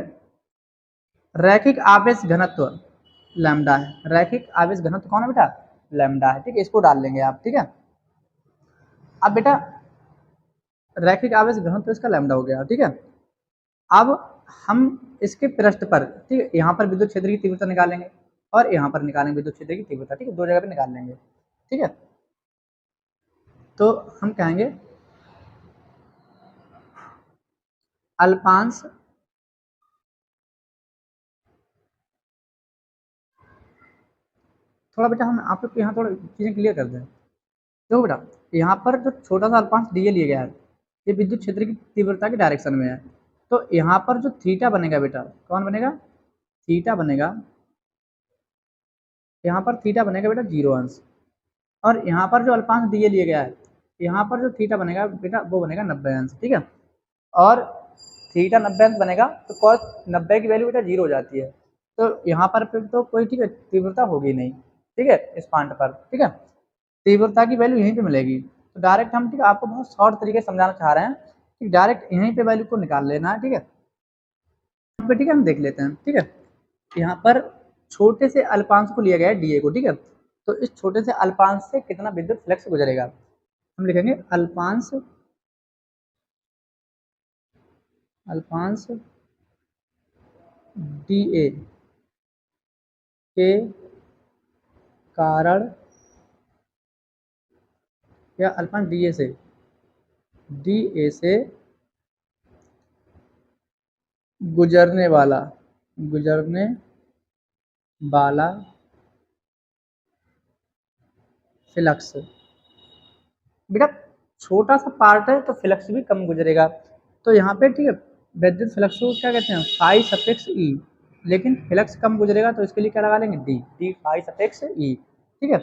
रैखिक आवेश घनत्व लैम्डा है। रैखिक आवेश घनत्व कौन है बेटा? लैम्डा है। ठीक है, इसको डाल लेंगे आप। ठीक है, अब बेटा रैखिक आवेश घनत्व इसका लैम्डा हो गया। ठीक है, अब हम इसके पृष्ठ पर ठीक है यहाँ पर विद्युत क्षेत्र की तीव्रता निकालेंगे और यहाँ पर निकालेंगे विद्युत क्षेत्र की तीव्रता। ठीक है, दो जगह पे निकाल लेंगे। ठीक है, तो हम कहेंगे अल्पांश थोड़ा बेटा हम आप लोग यहाँ थोड़ा चीज़ें क्लियर कर दें। देखो बेटा यहाँ पर जो छोटा सा अल्पांश डी लिया गया है ये विद्युत क्षेत्र की तीव्रता के डायरेक्शन में है। तो यहाँ पर जो थीटा बनेगा बेटा कौन बनेगा? थीटा बनेगा। यहाँ पर थीटा बनेगा बेटा 0 अंश। और यहाँ पर जो अल्पांश डी लिया गया है यहाँ पर जो थीटा बनेगा बेटा वो बनेगा 90 अंश। ठीक है, और थीटा 90 अंश बनेगा तो कॉस 90 की वैल्यू बेटा 0 हो जाती है। तो यहाँ पर फिर तो कोई ठीक है तीव्रता होगी नहीं। ठीक है, इस पॉइंट पर ठीक है तीव्रता की वैल्यू यहीं पे मिलेगी। तो डायरेक्ट हम ठीक है आपको बहुत शॉर्ट तरीके से समझाना चाह रहे हैं कि डायरेक्ट यहीं पे वैल्यू को निकाल लेना है। ठीक है, यहाँ पे ठीक है हम देख लेते हैं। ठीक है, यहाँ पर छोटे से अल्पांश को लिया गया है डी को। ठीक है, तो इस छोटे से अल्पांश से कितना विद्युत फ्लक्स गुजरेगा हम लिखेंगे अल्पांश अल्पांश डी ए के कारण या अल्पांश डी ए से गुजरने वाला फ्लक्स। बेटा छोटा सा पार्ट है तो फ्लक्स भी कम गुजरेगा। तो यहाँ पे ठीक है विद्युत फ्लक्स को क्या कहते हैं? Phi suffix E. लेकिन फ्लक्स कम गुजरेगा तो इसके लिए क्या लगा लेंगे? D phi suffix E. ठीक है,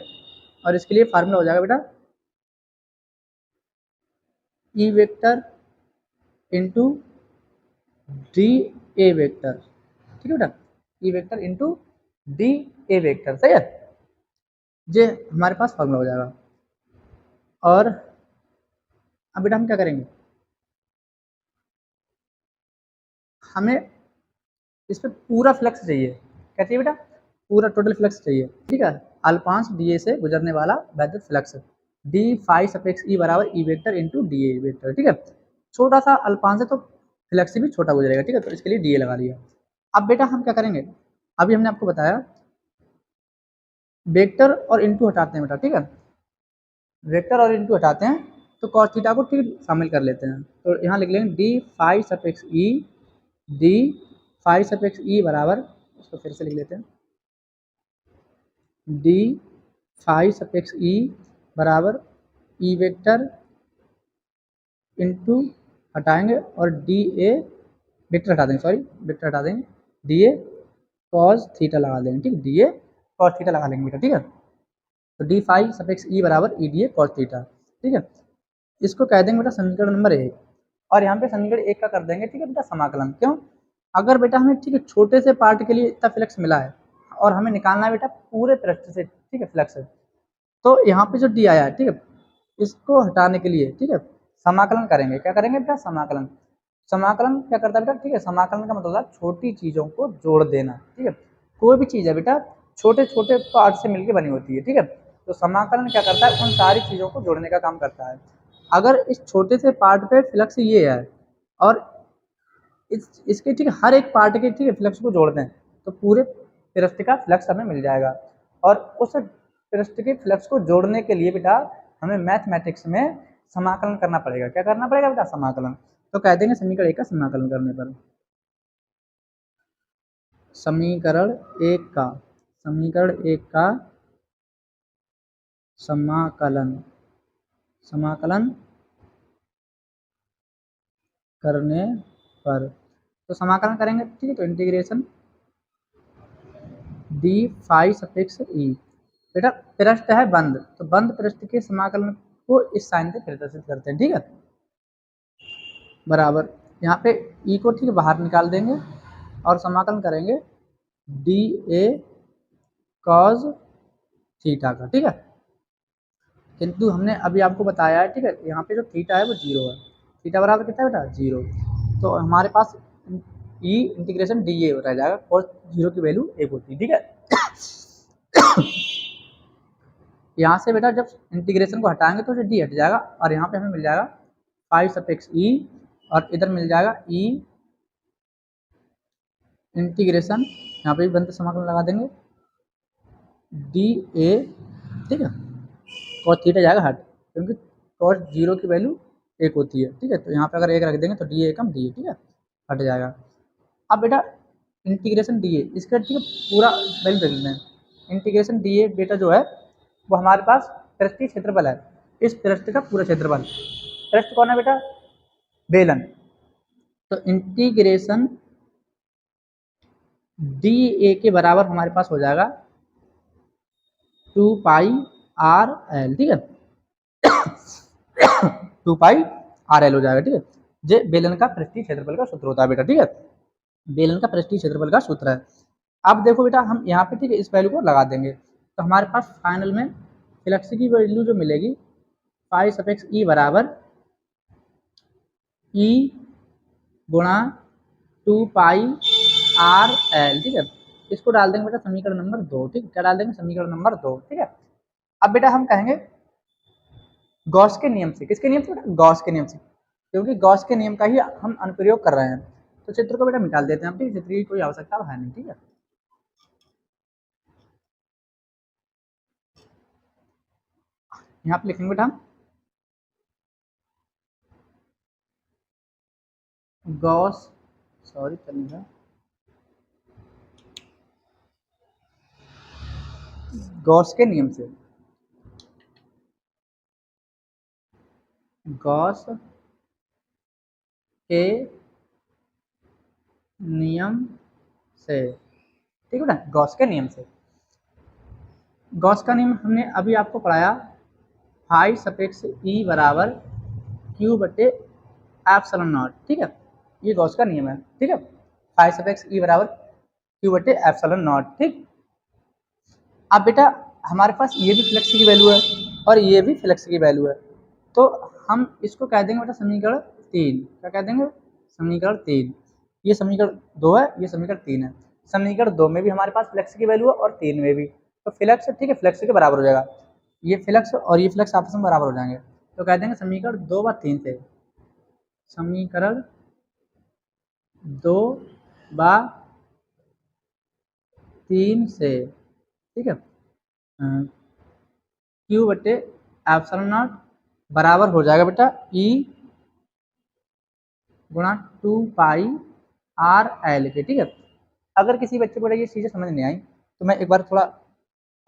और इसके लिए फार्मूला हो जाएगा बेटा E vector into D A vector. ठीक है बेटा, E vector into D A vector. सही है, ये हमारे पास फार्मूला हो जाएगा। और अब बेटा हम क्या करेंगे? हमें इस पर पूरा फ्लक्स चाहिए। क्या चाहिए बेटा? पूरा टोटल फ्लक्स चाहिए। ठीक है, अल्पांश डी ए से गुजरने वाला वैद्युत flux D phi suffix E बराबर E vector into D A vector. ठीक है, छोटा सा अल्पांश है तो फ्लक्स भी छोटा गुजरेगा। ठीक है, तो इसके लिए डी ए लगा दिया। अब बेटा हम क्या करेंगे? अभी हमने आपको बताया वेक्टर और इंटू हटाते हैं बेटा। ठीक है, वेक्टर और इंटू हटाते हैं तो कॉस थीटा को ठीक शामिल कर लेते हैं। तो यहाँ लिख लेंगे D phi suffix E D phi suffix E बराबर, इसको फिर से लिख लेते हैं डी फाई सफिक्स ई बराबर ई वेक्टर इंटू हटाएंगे और डी ए वेक्टर हटा देंगे, सॉरी वेक्टर हटा देंगे, डी ए कॉस थीटा लगा देंगे। ठीक है, डी ए कॉस थीटा लगा लेंगे बेटा। ठीक है, तो डी फाई सफिक्स ई बराबर E D A cos theta. ठीक है, इसको कह देंगे बेटा समीकरण नंबर 1। और यहाँ पे समीकरण 1 का कर देंगे ठीक है बेटा समाकलन। क्यों? अगर बेटा हमें ठीक है छोटे से पार्ट के लिए इतना फ्लक्स मिला है और हमें निकालना है बेटा पूरे पृष्ठ से ठीक है फ्लक्स है, तो यहाँ पे जो डी आया है ठीक है इसको हटाने के लिए, ठीक है, समाकलन करेंगे। क्या करेंगे बेटा? समाकलन। समाकलन क्या करता है बेटा? ठीक है, समाकलन का मतलब होता है छोटी चीजों को जोड़ देना। ठीक है, कोई भी चीज है बेटा छोटे छोटे पार्ट से मिलकर बनी होती है। ठीक है, तो समाकलन क्या करता है? उन सारी चीजों को जोड़ने का काम करता है। अगर इस छोटे से पार्ट पे फ्लक्स ये है और इसके ठीक हर एक पार्ट के ठीक है फ्लक्स को जोड़ दें तो पूरे पृष्ठ का फ्लक्स हमें मिल जाएगा। और उस पृष्ठ के फ्लक्स को जोड़ने के लिए बेटा हमें मैथमेटिक्स में समाकलन करना पड़ेगा। क्या करना पड़ेगा बेटा? समाकलन। तो कह देंगे समीकरण एक का समाकलन करने पर, समीकरण एक का समीकरण एक का समाकलन समाकलन करने पर, तो समाकलन करेंगे ठीक है, तो integration D phi suffix E. बेटा पृष्ठ है बंद, तो बंद पृष्ठ के समाकलन को इस साइन से प्रदर्शित करते हैं। ठीक है, बराबर यहाँ पे ई को ठीक बाहर निकाल देंगे और समाकलन करेंगे डी ए कॉज थीटा का। ठीक है, किंतु हमने अभी आपको बताया है ठीक है, यहाँ पे जो थीटा है वो जीरो है। थीटा बराबर कितना है बेटा? जीरो। तो हमारे पास ई इंटीग्रेशन डी ए रह जाएगा, कॉस जीरो की वैल्यू एक होती है। ठीक है, यहाँ से बेटा जब इंटीग्रेशन को हटाएंगे तो डी हट जाएगा और यहाँ पे हमें मिल जाएगा फाइव सफिक्स ई और इधर मिल जाएगा ई इंटीग्रेशन, यहाँ पे भी बंद समाकलन लगा देंगे डी ए। ठीक है, कॉस थीटा जाएगा हट, क्योंकि कॉस जीरो की वैल्यू एक होती है। ठीक है, तो यहाँ पे अगर एक रख देंगे तो D A come D A, ठीक है, हट जाएगा। अब बेटा इंटीग्रेशन डी ए इसका ठीक है पूरा वैल्यू देख लेते हैं। इंटीग्रेशन डी ए बेटा जो है वो हमारे पास पृष्ठीय क्षेत्रफल है, इस पृष्ठ का पूरा क्षेत्रफल। पृष्ठ कौन है बेटा? बेलन। तो इंटीग्रेशन डी ए के बराबर हमारे पास हो जाएगा 2 पाई आर एल। ठीक है, 2 पाई आर एल हो जाएगा। ठीक है, ये बेलन का पृष्ठीय क्षेत्रफल का सूत्र होता है बेटा। ठीक है, बेलन का पृष्ठीय क्षेत्रफल का सूत्र है। अब देखो बेटा हम यहाँ पे ठीक है इस वैल्यू को लगा देंगे तो हमारे पास फाइनल में फ्लक्स की वैल्यू जो मिलेगी फाइव सफिक्स ई बराबर ई गुणा 2 पाई आर एल। ठीक है, इसको डाल देंगे बेटा समीकरण नंबर 2। ठीक है, क्या डाल देंगे? समीकरण नंबर 2। ठीक है, अब बेटा हम कहेंगे गॉस के नियम से। किसके नियम से बेटा? गॉस के नियम से, क्योंकि गॉस के नियम का ही हम अनुप्रयोग कर रहे हैं। तो चित्र को बेटा निकाल देते हैं हम। ठीक है, चित्र की कोई आवश्यकता है नहीं। ठीक है, यहाँ पे लिखेंगे बेटा हम गॉस सॉरी चलेगा गॉस के नियम से, गॉस के नियम से। ठीक है बेटा, गॉस के नियम से। गॉस का नियम हमने अभी आपको पढ़ाया फाइव सफिक्स ई बराबर क्यू बटे एप्सिलॉन नॉट। ठीक है, ये गॉस का नियम है। ठीक है, फाइव सफिक्स ई बराबर क्यू बटे एप्सिलॉन नॉट। ठीक, अब बेटा हमारे पास ये भी फ्लक्स की वैल्यू है और ये भी फ्लक्स की वैल्यू है, तो हम इसको कह देंगे बेटा समीकरण 3। क्या कह देंगे? समीकरण 3। ये समीकरण 2 है, ये समीकरण 3 है। समीकरण 2 में भी हमारे पास फ्लक्स की वैल्यू है और 3 में भी, तो फ्लक्स ठीक है फ्लक्स के बराबर हो जाएगा। ये फ्लक्स और ये फ्लक्स आपस में बराबर हो जाएंगे, तो कह देंगे समीकरण 2 व 3 से, समीकरण 2 व 3 से। ठीक है, क्यू बटे एप्सिलॉन नॉट बराबर हो जाएगा बेटा ई गुणा 2 पाई आर एल के। ठीक है, अगर किसी बच्चे को ये चीज़ें समझ नहीं आई तो मैं एक बार थोड़ा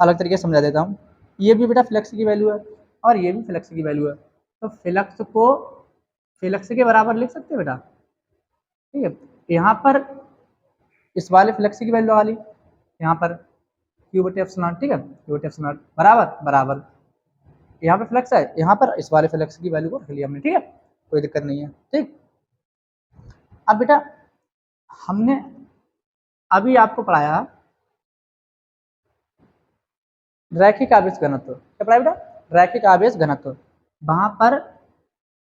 अलग तरीके से समझा देता हूँ। ये भी बेटा फ्लक्स की वैल्यू है और ये भी फ्लक्स की वैल्यू है, तो फ्लक्स को फ्लक्स के बराबर लिख सकते हैं बेटा। ठीक है, यहाँ पर इस वाले फ्लक्स की वैल्यू लगा ली, यहाँ पर क्यू बटे एप्सिलॉन। ठीक है, क्यू बटे एप्सिलॉन बराबर बराबर यहाँ पे फ्लक्स है, यहाँ पर इस वाले फ्लक्स की वैल्यू को रख लिया हमने। ठीक है, कोई दिक्कत नहीं है। ठीक, अब बेटा हमने अभी आपको पढ़ाया रैखिक आवेश घनत्व। क्या पढ़ाया बेटा? रैखिक आवेश घनत्व। वहाँ पर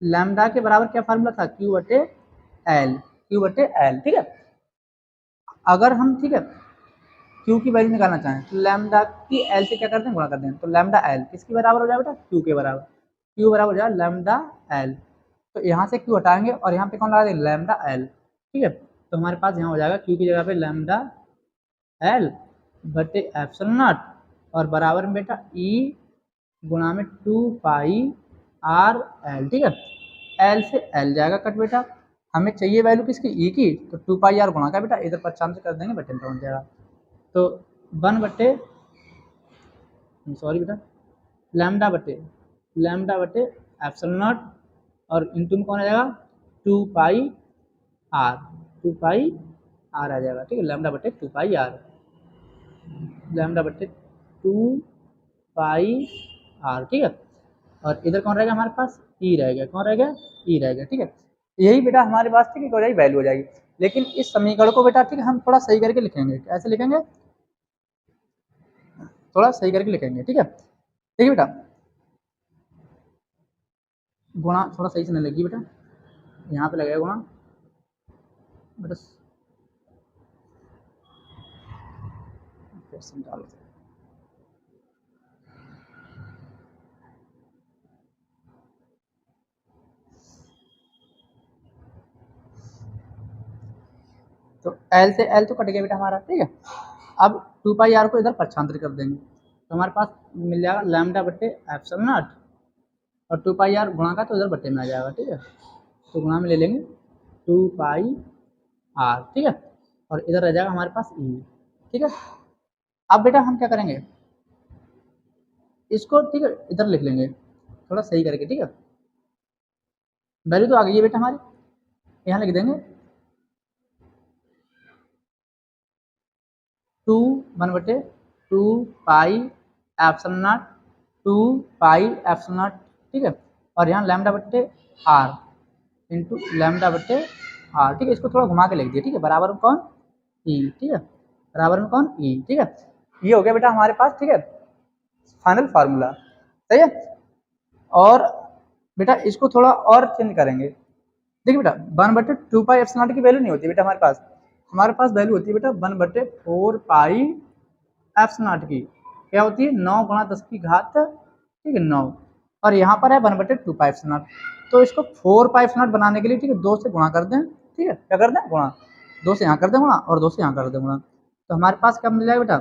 लैम्डा के बराबर क्या फार्मूला था, क्यू बटे एल, क्यू बटे एल, ठीक है। अगर हम, ठीक है, क्यू की वैल्यू निकालना चाहें तो लैम्डा की एल से क्या करते हैं, गुणा करते हैं, तो लैम्डा एल किसके बराबर हो जाएगा बेटा, क्यू के बराबर, क्यू बराबर हो जाएगा लैम्डा एल। तो यहाँ से क्यू हटाएंगे और यहाँ पे कौन लगा देंगे, लैम्डा एल, ठीक है। तो हमारे पास यहाँ हो जाएगा क्यू की जगह पे लैम्डा एल बटे एप्सिलॉन नॉट और बराबर में बेटा ई गुणा में 2 पाई आर एल, ठीक है। एल से एल जाएगा कट बेटा, हमें चाहिए वैल्यू किसकी, ई की, तो 2 पाई आर गुणा का बेटा इधर पचास से कर देंगे, बटे में पहुंच जाएगा। तो 1 बटे, सॉरी बेटा, लैम्डा बटे एप्सिलॉन नॉट और इनटू में कौन आ जाएगा, 2 पाई आर, 2 पाई आर आ जाएगा, ठीक है। लैम्डा बटे 2 पाई आर, लैम्डा बटे 2 पाई आर, ठीक है। और इधर कौन रहेगा हमारे पास, ई रहेगा, कौन रहेगा, ई रहेगा, ठीक है। यही बेटा हमारे पास, ठीक है, हो जाएगी वैल्यू हो जाएगी। लेकिन इस समीकरण को बेटा, ठीक है, हम थोड़ा सही करके लिखेंगे, कैसे लिखेंगे, थोड़ा सही करके लिखेंगे, ठीक है। देखिए बेटा, गुणा थोड़ा सही से नहीं लगी बेटा, यहाँ पे लगेगा गुणा बेटा, डालो। तो एल से एल तो कट गया बेटा हमारा, ठीक है। अब 2 पाई आर को इधर पक्षांतर कर देंगे तो हमारे पास मिल जाएगा लैम्डा बटे एप्सिलॉन नॉट और 2 पाई आर गुणा का तो इधर बटे में आ जाएगा, ठीक है। तो गुणा में ले लेंगे 2 पाई आर, ठीक है। और इधर रह जाएगा हमारे पास ई, ठीक है। अब बेटा हम क्या करेंगे, इसको, ठीक है, इधर लिख लेंगे थोड़ा सही करके, ठीक है। वैल्यू तो आ गई है बेटा हमारी, यहाँ लिख देंगे 2 1/2 pi epsilon not 2 pi epsilon not, ठीक है। और यहाँ लैम्डा बट्टे आर इंटू लैम्डा बट्टे आर, ठीक है। इसको थोड़ा घुमा के लिख दिया, ठीक है, बराबर में कौन, ई, ठीक है, बराबर में कौन, ई, ठीक है। ये हो गया बेटा हमारे पास, ठीक है, फाइनल फार्मूला, सही है। और बेटा इसको थोड़ा और चेंज करेंगे, देखिए बेटा 1/2 पाई एप्सिलॉन नॉट की वैल्यू नहीं होती बेटा हमारे पास वैल्यू होती है बेटा 1/4 पाई एप्सिलॉन नॉट की, क्या होती है, 9 × 10 की घात, ठीक है, 9। और यहाँ पर है 1/2 पाई एप्सिलॉन नॉट, तो इसको 4 पाई एप्सिलॉन नॉट बनाने के लिए, ठीक है, 2 से गुणा कर दें, ठीक है, क्या कर दें, गुणा, 2 से यहाँ कर दें गुणा और 2 से यहाँ कर दें गुणा। तो हमारे पास क्या मिल जाएगा बेटा,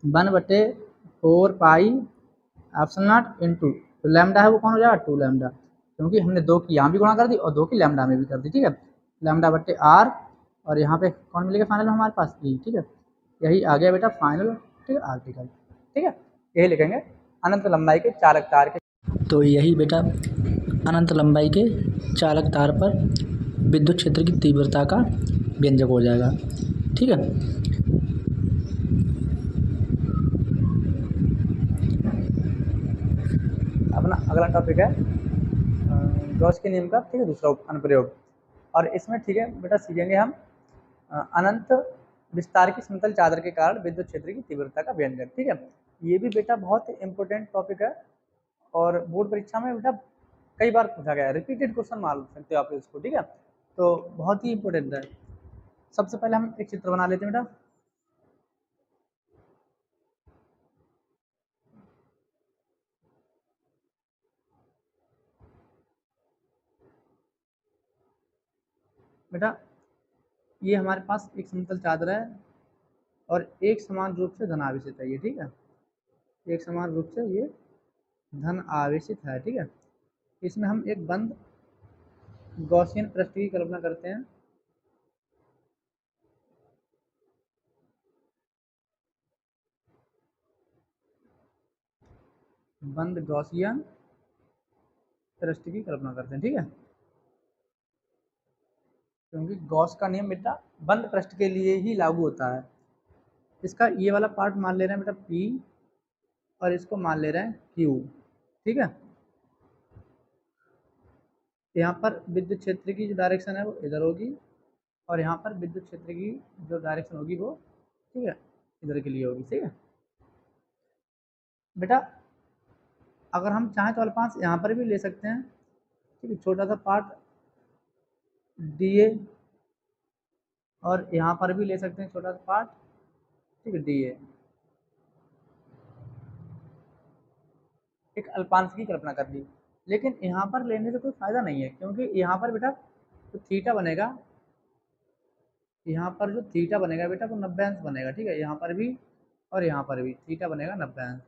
1/4 pi epsilon not into lambda है वो कौन हो जाएगा, 2 लैम्डा, क्योंकि हमने 2 की यहाँ भी गुणा कर दी और 2 की लैम्डा में भी कर दी, ठीक है। लैम्डा बट्टे आर और यहाँ पे कौन मिलेगा फाइनल हमारे पास, ई, ठीक है। यही आ गया बेटा फाइनल, ठीक है, आर्टिकल, ठीक है। यही लिखेंगे अनंत लंबाई के चालक तार के, तो यही बेटा अनंत लंबाई के चालक तार पर विद्युत क्षेत्र की तीव्रता का व्यंजक हो जाएगा, ठीक है। अपना अगला टॉपिक है गॉस के नियम का, ठीक है, दूसरा अनुप्रयोग। और इसमें, ठीक है बेटा, सीखेंगे हम अनंत विस्तार की समतल चादर के कारण विद्युत क्षेत्र की तीव्रता का व्यंजक, ठीक है। ये भी बेटा बहुत इंपॉर्टेंट टॉपिक है और बोर्ड परीक्षा में बेटा कई बार पूछा गया है, रिपीटेड क्वेश्चन मान सकते हो आप इसको, ठीक है। तो बहुत ही इंपॉर्टेंट है। सबसे पहले हम एक चित्र बना लेते हैं बेटा, बेटा ये हमारे पास एक समतल चादर है और एक समान रूप से धन आवेशित है ये, ठीक है, एक समान रूप से ये धन आवेशित है, ठीक है। इसमें हम एक बंद गॉसियन पृष्ठ की कल्पना करते हैं, बंद गॉसियन पृष्ठ की कल्पना करते हैं, ठीक है। क्योंकि गॉस का नियम बेटा बंद पृष्ठ के लिए ही लागू होता है। इसका ये वाला पार्ट मान ले रहे हैं बेटा P और इसको मान ले रहे हैं Q, ठीक है। यहाँ पर विद्युत क्षेत्र की जो डायरेक्शन है वो इधर होगी और यहाँ पर विद्युत क्षेत्र की जो डायरेक्शन होगी वो, ठीक है, इधर के लिए होगी, ठीक है बेटा। अगर हम चाहें तो अल्पांश यहाँ पर भी ले सकते हैं, ठीक है, छोटा सा पार्ट डी ए, और यहाँ पर भी ले सकते हैं छोटा सा पार्ट, ठीक है, डी ए। एक अल्पांश की कल्पना कर ली, लेकिन यहाँ पर लेने से कोई फायदा नहीं है, क्योंकि यहाँ पर बेटा जो थीटा बनेगा, यहाँ पर जो थीटा बनेगा बेटा वो 90 अंश बनेगा, ठीक है, यहाँ पर भी और यहाँ पर भी थीटा बनेगा 90 अंश,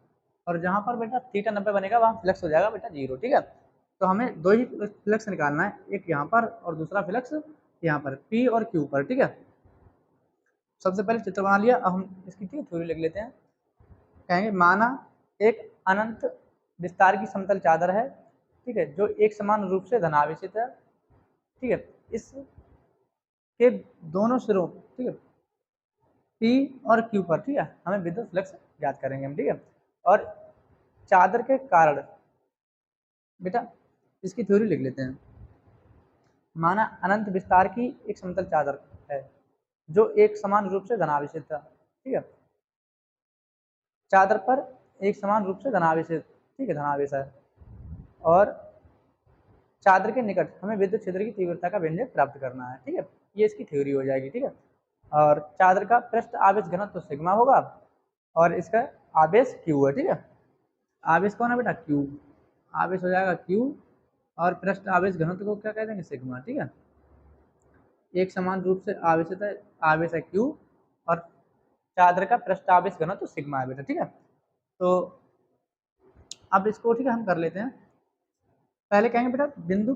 और जहाँ पर बेटा थीटा 90 बनेगा वहाँ फ्लक्स हो जाएगा बेटा 0, ठीक है। तो हमें दो ही फ्लक्स निकालना है, एक यहाँ पर और दूसरा फ्लक्स यहाँ पर P और Q पर, ठीक है। सबसे पहले चित्र बना लिया, अब हम इसकी ठीक थ्योरी लिख लेते हैं। कहेंगे माना एक अनंत विस्तार की समतल चादर है, ठीक है, जो एक समान रूप से धनावेशित है, ठीक है, इस के दोनों सिरों, ठीक है, P और Q पर, ठीक है, हमें विद्युत फ्लक्स ज्ञात करेंगे हम, ठीक है। और चादर के कारण बेटा इसकी थ्योरी लिख लेते हैं। माना अनंत विस्तार की एक समतल चादर है जो एक समान रूप से धनावेशित है, ठीक है, चादर पर एक समान रूप से धनावेशित, ठीक है, धनावेश है, और चादर के निकट हमें विद्युत क्षेत्र की तीव्रता का व्यंजक प्राप्त करना है, ठीक है, ये इसकी थ्योरी हो जाएगी, ठीक है। और चादर का पृष्ठ आवेश घनत्व तो सिग्मा होगा और इसका आवेश क्यू है, ठीक है। आवेश कौन है बेटा? क्यू। आवेश हो जाएगा क्यू और पृष्ठ आवेश घनत्व को क्या कह देंगे? सिग्मा, ठीक है। एक समान रूप से आवेशित है, आवेश है क्यू और चादर का पृष्ठ आवेश घनत्व तो सिग्मा है बेटा, ठीक है। तो अब इसको ठीक है हम कर लेते हैं। पहले कहेंगे बेटा बिंदु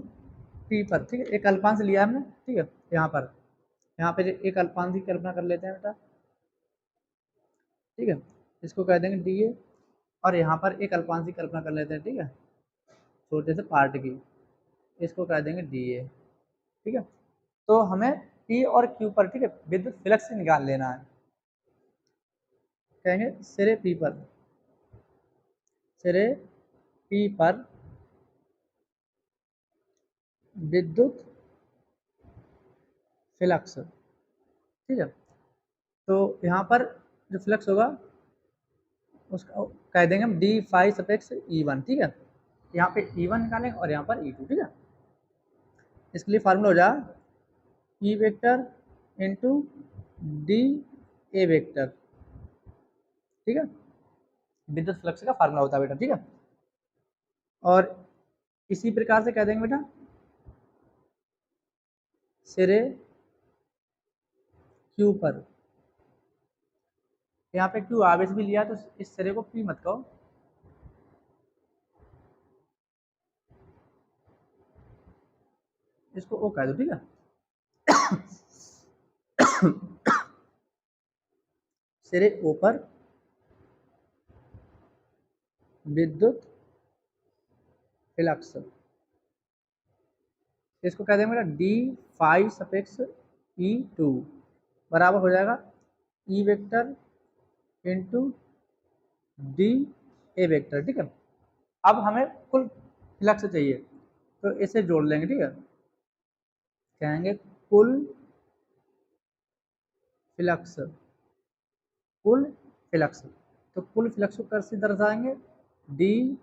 P पर, ठीक है, एक अल्पांश लिया हमने, ठीक है, यहाँ पे एक अल्पांश की कल्पना कर लेते हैं बेटा, ठीक है, इसको कह देंगे डी ए, और यहाँ पर एक अल्पांश की कल्पना कर लेते हैं, ठीक है, छोटे से पार्ट की, इसको कह देंगे डी ए, ठीक है। तो हमें P और Q पर, ठीक है, विद्युत फ्लक्स निकाल लेना है। कहेंगे सिरे P पर विद्युत फ्लक्स, ठीक है। तो यहाँ पर जो फ्लक्स होगा उसका कह देंगे हम डी फाई सपेक्स E1, ठीक है। यहाँ पे E1 निकालेंगे और यहाँ पर E2, ठीक है। इसके लिए फार्मूला हो जाएगा E vector into D A vector, ठीक है, विद्युत फ्लक्स का फार्मूला होता है बेटा, ठीक है। और इसी प्रकार से कह देंगे बेटा सिरे Q पर, यहाँ पे Q आवेश भी लिया तो इस सिरे को P मत कहो, इसको O कह दो, ठीक है। सिरे O पर विद्युत फ्लक्स, इसको कह देंगे बेटा डी फाई सपेक्स E2 बराबर हो जाएगा E vector into D A vector, ठीक है। अब हमें कुल फ्लक्स चाहिए तो इसे जोड़ लेंगे, ठीक है, कहेंगे कुल फ्लक्स, कुल फ्लक्स, तो कुल फ्लक्स को कैसे दर्शाएंगे? डी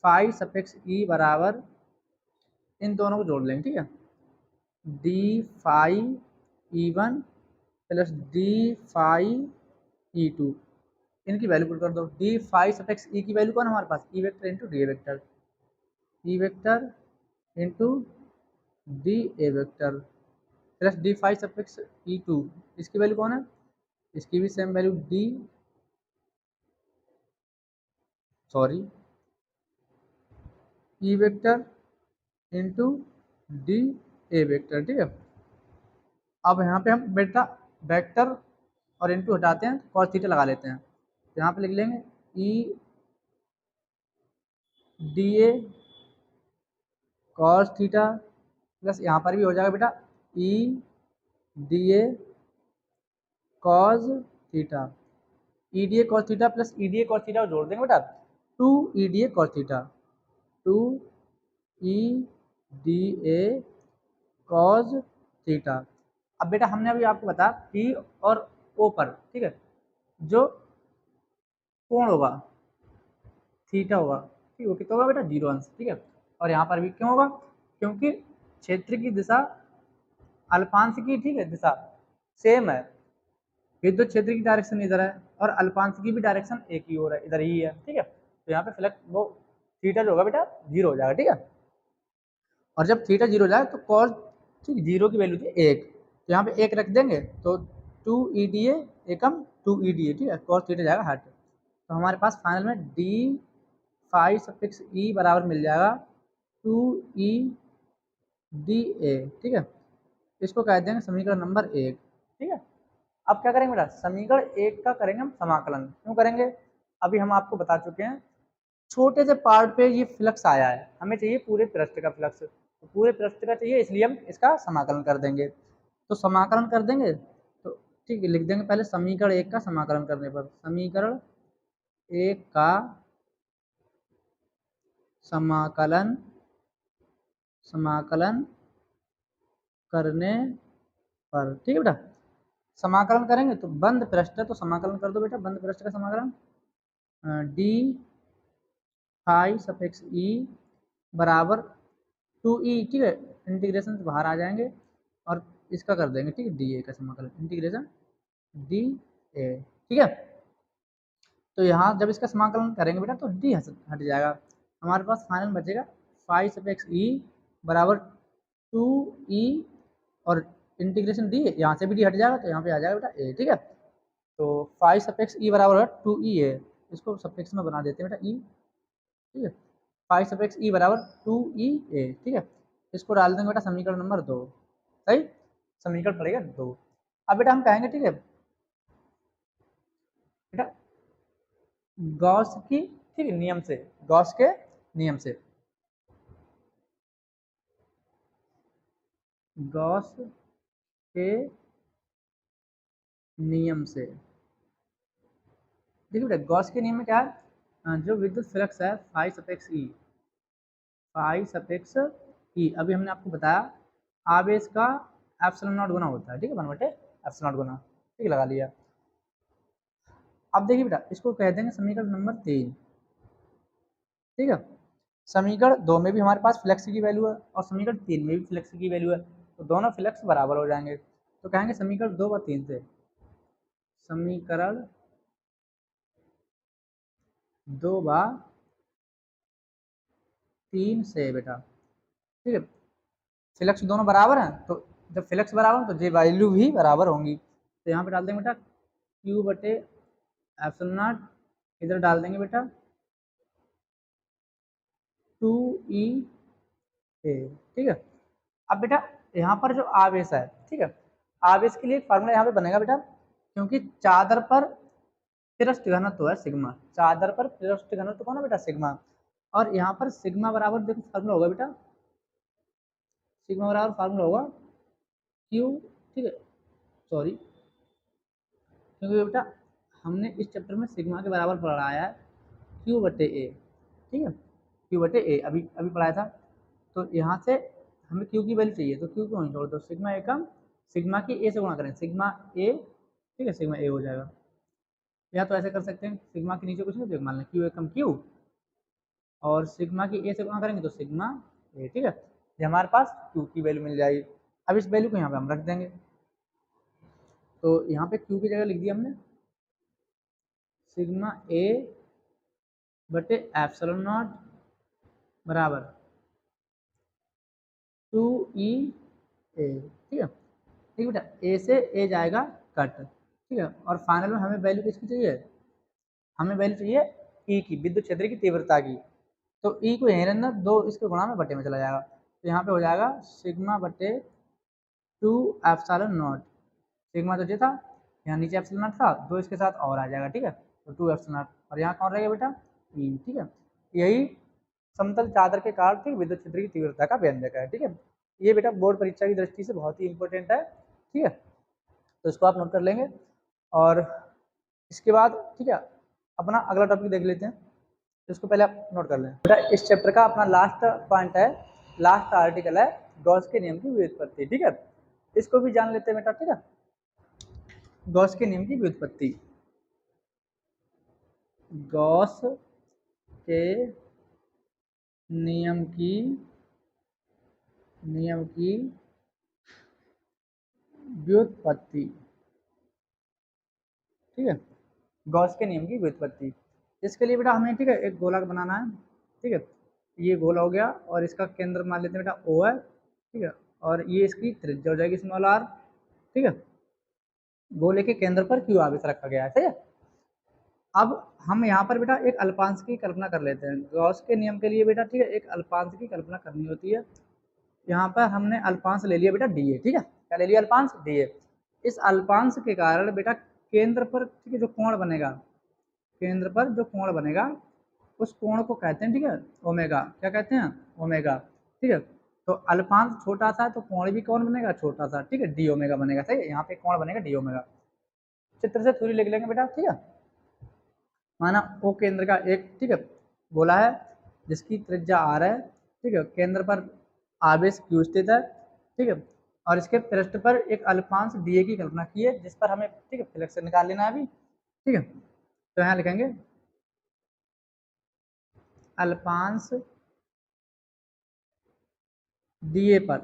फाई सपेक्स ई बराबर इन दोनों को जोड़ लेंगे, ठीक है, D phi E1 plus D phi E2, इनकी वैल्यू पुट कर दो। डी फाई सपेक्स ई की वैल्यू कौन है हमारे पास? E vector into D A vector, E vector into D A vector plus D phi suffix E2, इसकी वैल्यू कौन है? इसकी भी same value E vector into D A vector, ठीक है। अब यहाँ पे हम बेटा वेक्टर और इंटू हटाते हैं, cos थीटा लगा लेते हैं, तो यहाँ पे लिख लेंगे E D A cos theta plus यहाँ पर भी हो जाएगा बेटा E D A cos theta, E D A cos theta plus E D A cos theta को जोड़ देंगे बेटा 2 E D A cos theta, 2 E D A cos theta. अब बेटा हमने अभी आपको बताया P और O पर, ठीक है, जो कोण होगा थीटा होगा, ठीक है, वो कितना होगा बेटा 0 अंश, ठीक है। और यहाँ पर भी क्यों होगा, क्योंकि क्षेत्र की दिशा अल्पांश की, ठीक है, दिशा सेम है, विद्युत क्षेत्र की डायरेक्शन इधर है और अल्पांश की भी डायरेक्शन एक ही हो रहा है, इधर ही है, ठीक है। तो यहाँ पे फ्लक्स वो थीटा जो होगा बेटा 0 हो जाएगा, ठीक है। और जब थीटा 0 हो जाएगा तो कॉस, ठीक, 0 की वैल्यू थी 1, तो यहाँ पे 1 रख देंगे तो 2 EDA एकम 2 EDA, ठीक है, कॉस थीटा जाएगा हट। तो हमारे पास फाइनल में डी फाई सफिक्स ई बराबर मिल जाएगा 2EDA, ठीक है। इसको कह देंगे समीकरण नंबर 1, ठीक है। अब क्या करेंगे बेटा, समीकरण 1 का करेंगे हम समाकलन। क्यों करेंगे, अभी हम आपको बता चुके हैं, छोटे से पार्ट पे ये फ्लक्स आया है, हमें चाहिए पूरे पृष्ठ का फ्लक्स, तो पूरे पृष्ठ का चाहिए, इसलिए हम इसका समाकलन कर देंगे। तो समाकलन कर देंगे तो ठीक है, लिख देंगे पहले समीकरण 1 का समाकलन करने पर, समीकरण 1 का समाकलन समाकलन करने पर, ठीक है बेटा। समाकलन करेंगे तो बंद पृष्ठ है तो समाकलन कर दो बेटा, बंद पृष्ठ का समाकलन डी फाई सफिक्स ई बराबर 2E, ठीक है, इंटीग्रेशन से बाहर आ जाएंगे और इसका कर देंगे, ठीक है, डी ए का समाकलन, इंटीग्रेशन डी ए, ठीक है। तो यहाँ जब इसका समाकलन करेंगे बेटा तो डी हट जाएगा, हमारे पास फाइनल बचेगा फाई सफिक्स ई बराबर 2E और इंटीग्रेशन डी, यहाँ से भी डी हट जाएगा तो यहाँ पे आ जाएगा बेटा ए, ठीक है। तो फाई सफिक्स ई बराबर 2EA, इसको सफिक्स में बना देते हैं बेटा ई, ठीक है। फाई सफिक्स ई बराबर 2EA, ठीक है। इसको डाल देंगे बेटा समीकरण नंबर 2, सही, समीकरण पड़ेगा 2। अब बेटा हम कहेंगे, ठीक है बेटा, गॉस की, ठीक है, नियम से, गॉस के नियम से, गॉस के नियम से, देखिए बेटा गॉस के नियम में क्या है, जो विद्युत फ्लक्स है phi suffix E, phi suffix E, अभी हमने आपको बताया आवेश का एप्सिलॉन नॉट गुना होता है, ठीक है, 1/, एप्सिलॉन नॉट गुना, ठीक है, लगा लिया। अब देखिए बेटा इसको कह देंगे समीकरण नंबर 3, ठीक है। समीकरण 2 में भी हमारे पास फ्लक्स की वैल्यू है और समीकरण 3 में भी फ्लक्स की वैल्यू है, तो दोनों फ्लक्स बराबर हो जाएंगे। तो कहेंगे समीकरण 2 व 3 से, समीकरण 2 व 3 से बेटा, ठीक है, फ्लक्स दोनों बराबर हैं तो जब फ्लक्स बराबर तो ये वैल्यू भी बराबर होंगी, तो यहाँ पे डाल देंगे बेटा क्यू बटे एप्सिलॉन नॉट, इधर डाल देंगे बेटा 2EA, ठीक है। अब बेटा यहाँ पर जो आवेश है, ठीक है, आवेश के लिए एक फार्मूला यहाँ पे बनेगा बेटा, क्योंकि चादर पर पृष्ठ घनत्व है सिग्मा, चादर पर पृष्ठ घनत्व कौन है बेटा, सिग्मा, और यहाँ पर सिग्मा बराबर देखो फार्मूला होगा बेटा, सिग्मा बराबर फार्मूला होगा क्यू, ठीक है, सॉरी, क्योंकि बेटा हमने इस चैप्टर में सिग्मा के बराबर पढ़ाया है क्यू बटे ए, ठीक है, क्यू बटे ए अभी अभी पढ़ाया था। तो यहाँ से हमें क्यू की वैल्यू चाहिए तो क्यू को वहीं छोड़ दो, सिग्मा एकम सिग्मा की ए से गुणा करें, सिग्मा ए, ठीक है, सिग्मा ए हो जाएगा। या तो ऐसे कर सकते हैं, सिग्मा के नीचे कुछ नहीं तो मान लें क्यू एकम क्यू और सिग्मा की ए से गुणा करेंगे तो सिग्मा ए, ठीक है, ये हमारे पास क्यू की वैल्यू मिल जाएगी। अब इस वैल्यू को यहाँ पे हम रख देंगे, तो यहाँ पे क्यू की जगह लिख दिया हमने सिग्मा ए बटे एप्सिलॉन नॉट बराबर 2EA, ठीक है, ठीक है बेटा, ए से ए जाएगा कट, ठीक है, और फाइनल में हमें वैल्यू किसकी चाहिए, हमें वैल्यू चाहिए ई की, विद्युत क्षेत्र की तीव्रता की, तो ई को यहीं रहना, दो इसके गुणा में बटे में चला जाएगा, तो यहाँ पे हो जाएगा सिग्मा बटे 2 एप्सिलॉन नॉट, सिग्मा तो ये था, यहाँ नीचे एप्सिलॉन नॉट था, दो इसके साथ और आ जाएगा, ठीक है, तो 2 एप्सिलॉन नॉट, और यहाँ कौन रहेगा बेटा ई, ठीक है। यही समतल चादर के कारण, ठीक, विद्युत क्षेत्र की तीव्रता का व्यंजक है, ठीक है। ये बेटा बोर्ड परीक्षा की दृष्टि से बहुत ही इंपॉर्टेंट है, ठीक है, तो इसको आप नोट कर लेंगे। और इसके बाद ठीक है अपना अगला टॉपिक देख लेते हैं, इसको पहले आप नोट कर लें बेटा। इस चैप्टर का अपना लास्ट पॉइंट है, लास्ट आर्टिकल है गॉस के नियम की व्युत्पत्ति, ठीक है, इसको भी जान लेते हैं बेटा, ठीक है। गॉस के नियम की व्युत्पत्ति, गॉस के नियम की व्युत्पत्ति, ठीक है, गॉस के नियम की व्युत्पत्ति। इसके लिए बेटा हमें, ठीक है, एक गोला बनाना है, ठीक है, ये गोला हो गया और इसका केंद्र मान लेते हैं बेटा ओ है, ठीक है, और ये इसकी त्रिज्या हो जाएगी स्मॉल आर, ठीक है, गोले के केंद्र पर क्यू आवेश रखा गया है, सही है। अब हम यहाँ पर बेटा एक अल्पांश की कल्पना कर लेते हैं। गॉस के नियम के लिए बेटा, ठीक है, एक अल्पांश की कल्पना करनी होती है। यहाँ पर हमने अल्पांश ले लिया बेटा डी ए, ठीक है, क्या ले लिया अल्पांश डी ए। इस अल्पांश के कारण बेटा केंद्र पर, ठीक है, जो कोण बनेगा, केंद्र पर जो कोण बनेगा उस कोण को कहते हैं, ठीक है, ओमेगा। क्या कहते हैं? ओमेगा, ठीक है। तो अल्पांश छोटा सा है तो कोण भी कौन बनेगा? छोटा सा, ठीक है, डी ओमेगा बनेगा, सही है। यहाँ पे कोण बनेगा डी ओमेगा। चित्र से थ्योरी लिख लेंगे बेटा, ठीक है। माना ओ केंद्र का एक, ठीक है, गोला है जिसकी त्रिज्या आर है, ठीक है, केंद्र पर आवेश क्यू स्थित है, ठीक है, और इसके पृष्ठ पर एक अल्पांश डी ए की कल्पना की है जिस पर हमें, ठीक है, फ्लक्स निकाल लेना है अभी, ठीक है। तो यहाँ लिखेंगे अल्पांश डीए पर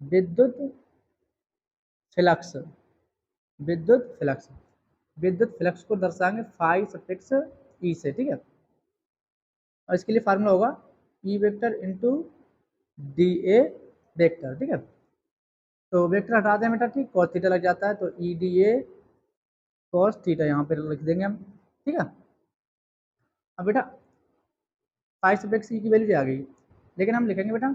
विद्युत फ्लक्स, विद्युत फ्लक्स को दर्शाएंगे फाई सफिक्स ई से, ठीक है। और इसके लिए फार्मूला होगा ई vector into D A vector, ठीक है। तो वेक्टर हटा दें बेटा, ठीक, कॉस थीटा लग जाता है, तो E D A cos theta यहाँ पे लिख देंगे हम, ठीक है। अब बेटा फाई सफिक्स ई की वैल्यू आ गई, लेकिन हम लिखेंगे बेटा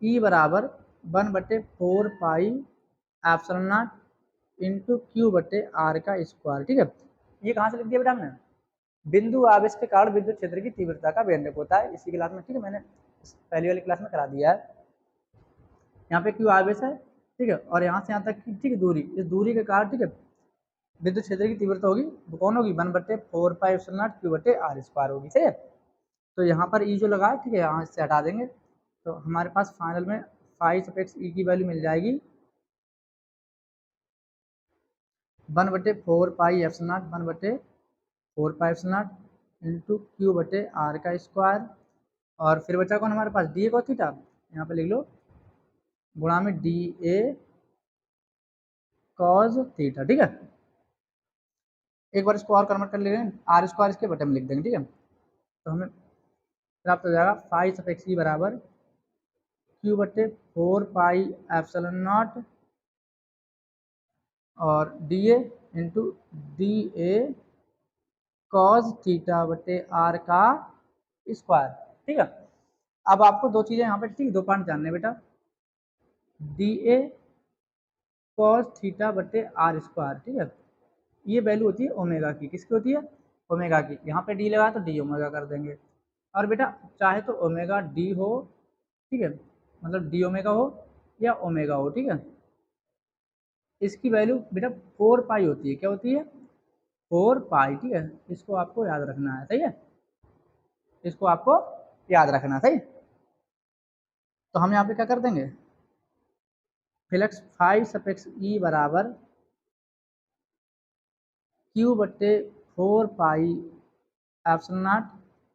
ई बराबर 1/4 pi epsilon not into Q बटे आर का स्क्वायर, ठीक है। ये कहाँ से लिख दिया बेटा हमने? बिंदु आवेश के कारण विद्युत क्षेत्र की तीव्रता का व्यंजक होता है, इसी क्लास में, ठीक है, मैंने पहली वाली क्लास में करा दिया है। यहाँ पे क्यू आवेश है, ठीक है, और यहाँ से यहाँ तक की, ठीक है, दूरी, इस दूरी के कारण, ठीक है, विद्युत क्षेत्र की तीव्रता होगी, वो कौन होगी? 1/4 पाई एप्सिलॉन नॉट क्यू बटे आर स्क्वायर होगी, सही है। तो यहाँ पर ई जो लगा है, ठीक है, यहाँ से हटा देंगे, तो हमारे पास फाइनल में फाई सफिक्स ई की वैल्यू मिल जाएगी 1/4 pi epsilon not 1/4 pi epsilon not into Q बटे आर का स्क्वायर, और फिर बचा कौन हमारे पास? डी ए कॉस थीटा, यहाँ पे लिख लो, गुणा में डी ए कॉस थीटा, ठीक है। एक बार इसको और कन्वर्ट कर लेंगे, आर स्क्वायर इसके बटे में लिख देंगे, ठीक है। तो हमें प्राप्त हो जाएगा फाई सफिक्स ई बराबर क्यू बटे 4 पाई एप्सिलॉन नॉट और D A into D A cos theta बटे आर का स्क्वायर, ठीक है। अब आपको दो चीज़ें यहाँ पे, ठीक, दो पॉइंट जानने बेटा, डी ए कॉस थीटा बटे आर स्क्वायर, ठीक है, ये वैल्यू होती है ओमेगा की। किसकी होती है? ओमेगा की। यहाँ पे डी लगा तो डी ओमेगा कर देंगे, और बेटा चाहे तो ओमेगा डी हो, ठीक है, मतलब डी ओमेगा हो या ओमेगा हो, ठीक है। इसकी वैल्यू बेटा 4 पाई होती है। क्या होती है? 4 पाई, ठीक है, इसको आपको याद रखना है, सही है, इसको आपको याद रखना, सही। तो हम यहाँ पे क्या कर देंगे, फ्लक्स फाई सफिक्स ई बराबर क्यू बटे 4 pi epsilon not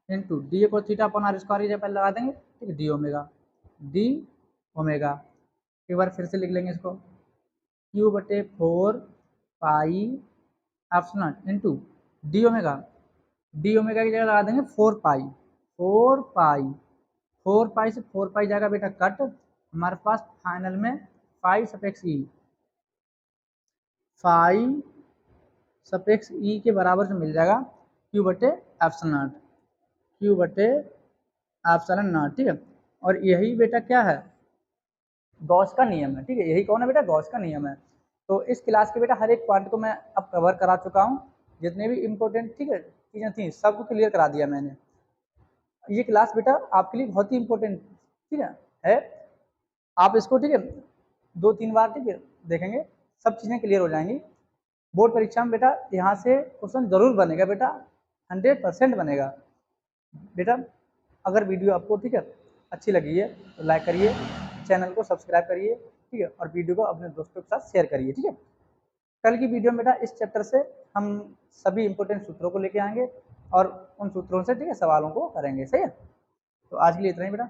into D ए को थीटा अपॉन आर स्क्वायर की पहले लगा देंगे, ठीक है, डी ओमेगा। एक बार फिर से लिख लेंगे इसको, क्यू बटे 4 pi epsilon not into D omega की जगह लगा देंगे 4 पाई, 4 पाई से 4 पाई जाएगा बेटा कट, हमारे पास फाइनल में फाई सफिक्स ई के बराबर जो मिल जाएगा क्यू बटे एप्सिलॉन नॉट, ठीक है। और यही बेटा क्या है? गॉस का नियम है, ठीक है, यही कौन है बेटा? गॉस का नियम है। तो इस क्लास के बेटा हर एक पॉइंट को मैं अब कवर करा चुका हूँ, जितने भी इम्पोर्टेंट, ठीक है, चीज़ें थी सबको क्लियर करा दिया मैंने। ये क्लास बेटा आपके लिए बहुत ही इम्पोर्टेंट, ठीक है, आप इसको, ठीक है, 2-3 बार, ठीक है, देखेंगे, सब चीज़ें क्लियर हो जाएंगी। बोर्ड परीक्षा में बेटा यहाँ से क्वेश्चन जरूर बनेगा बेटा, 100% बनेगा बेटा। अगर वीडियो आपको, ठीक है, अच्छी लगी है तो लाइक करिए, चैनल को सब्सक्राइब करिए, ठीक है, और वीडियो को अपने दोस्तों के साथ शेयर करिए, ठीक है। कल की वीडियो में बेटा इस चैप्टर से हम सभी इंपॉर्टेंट सूत्रों को लेके आएंगे और उन सूत्रों से ठीक है सवालों को करेंगे। सही है, तो आज के लिए इतना ही बेटा।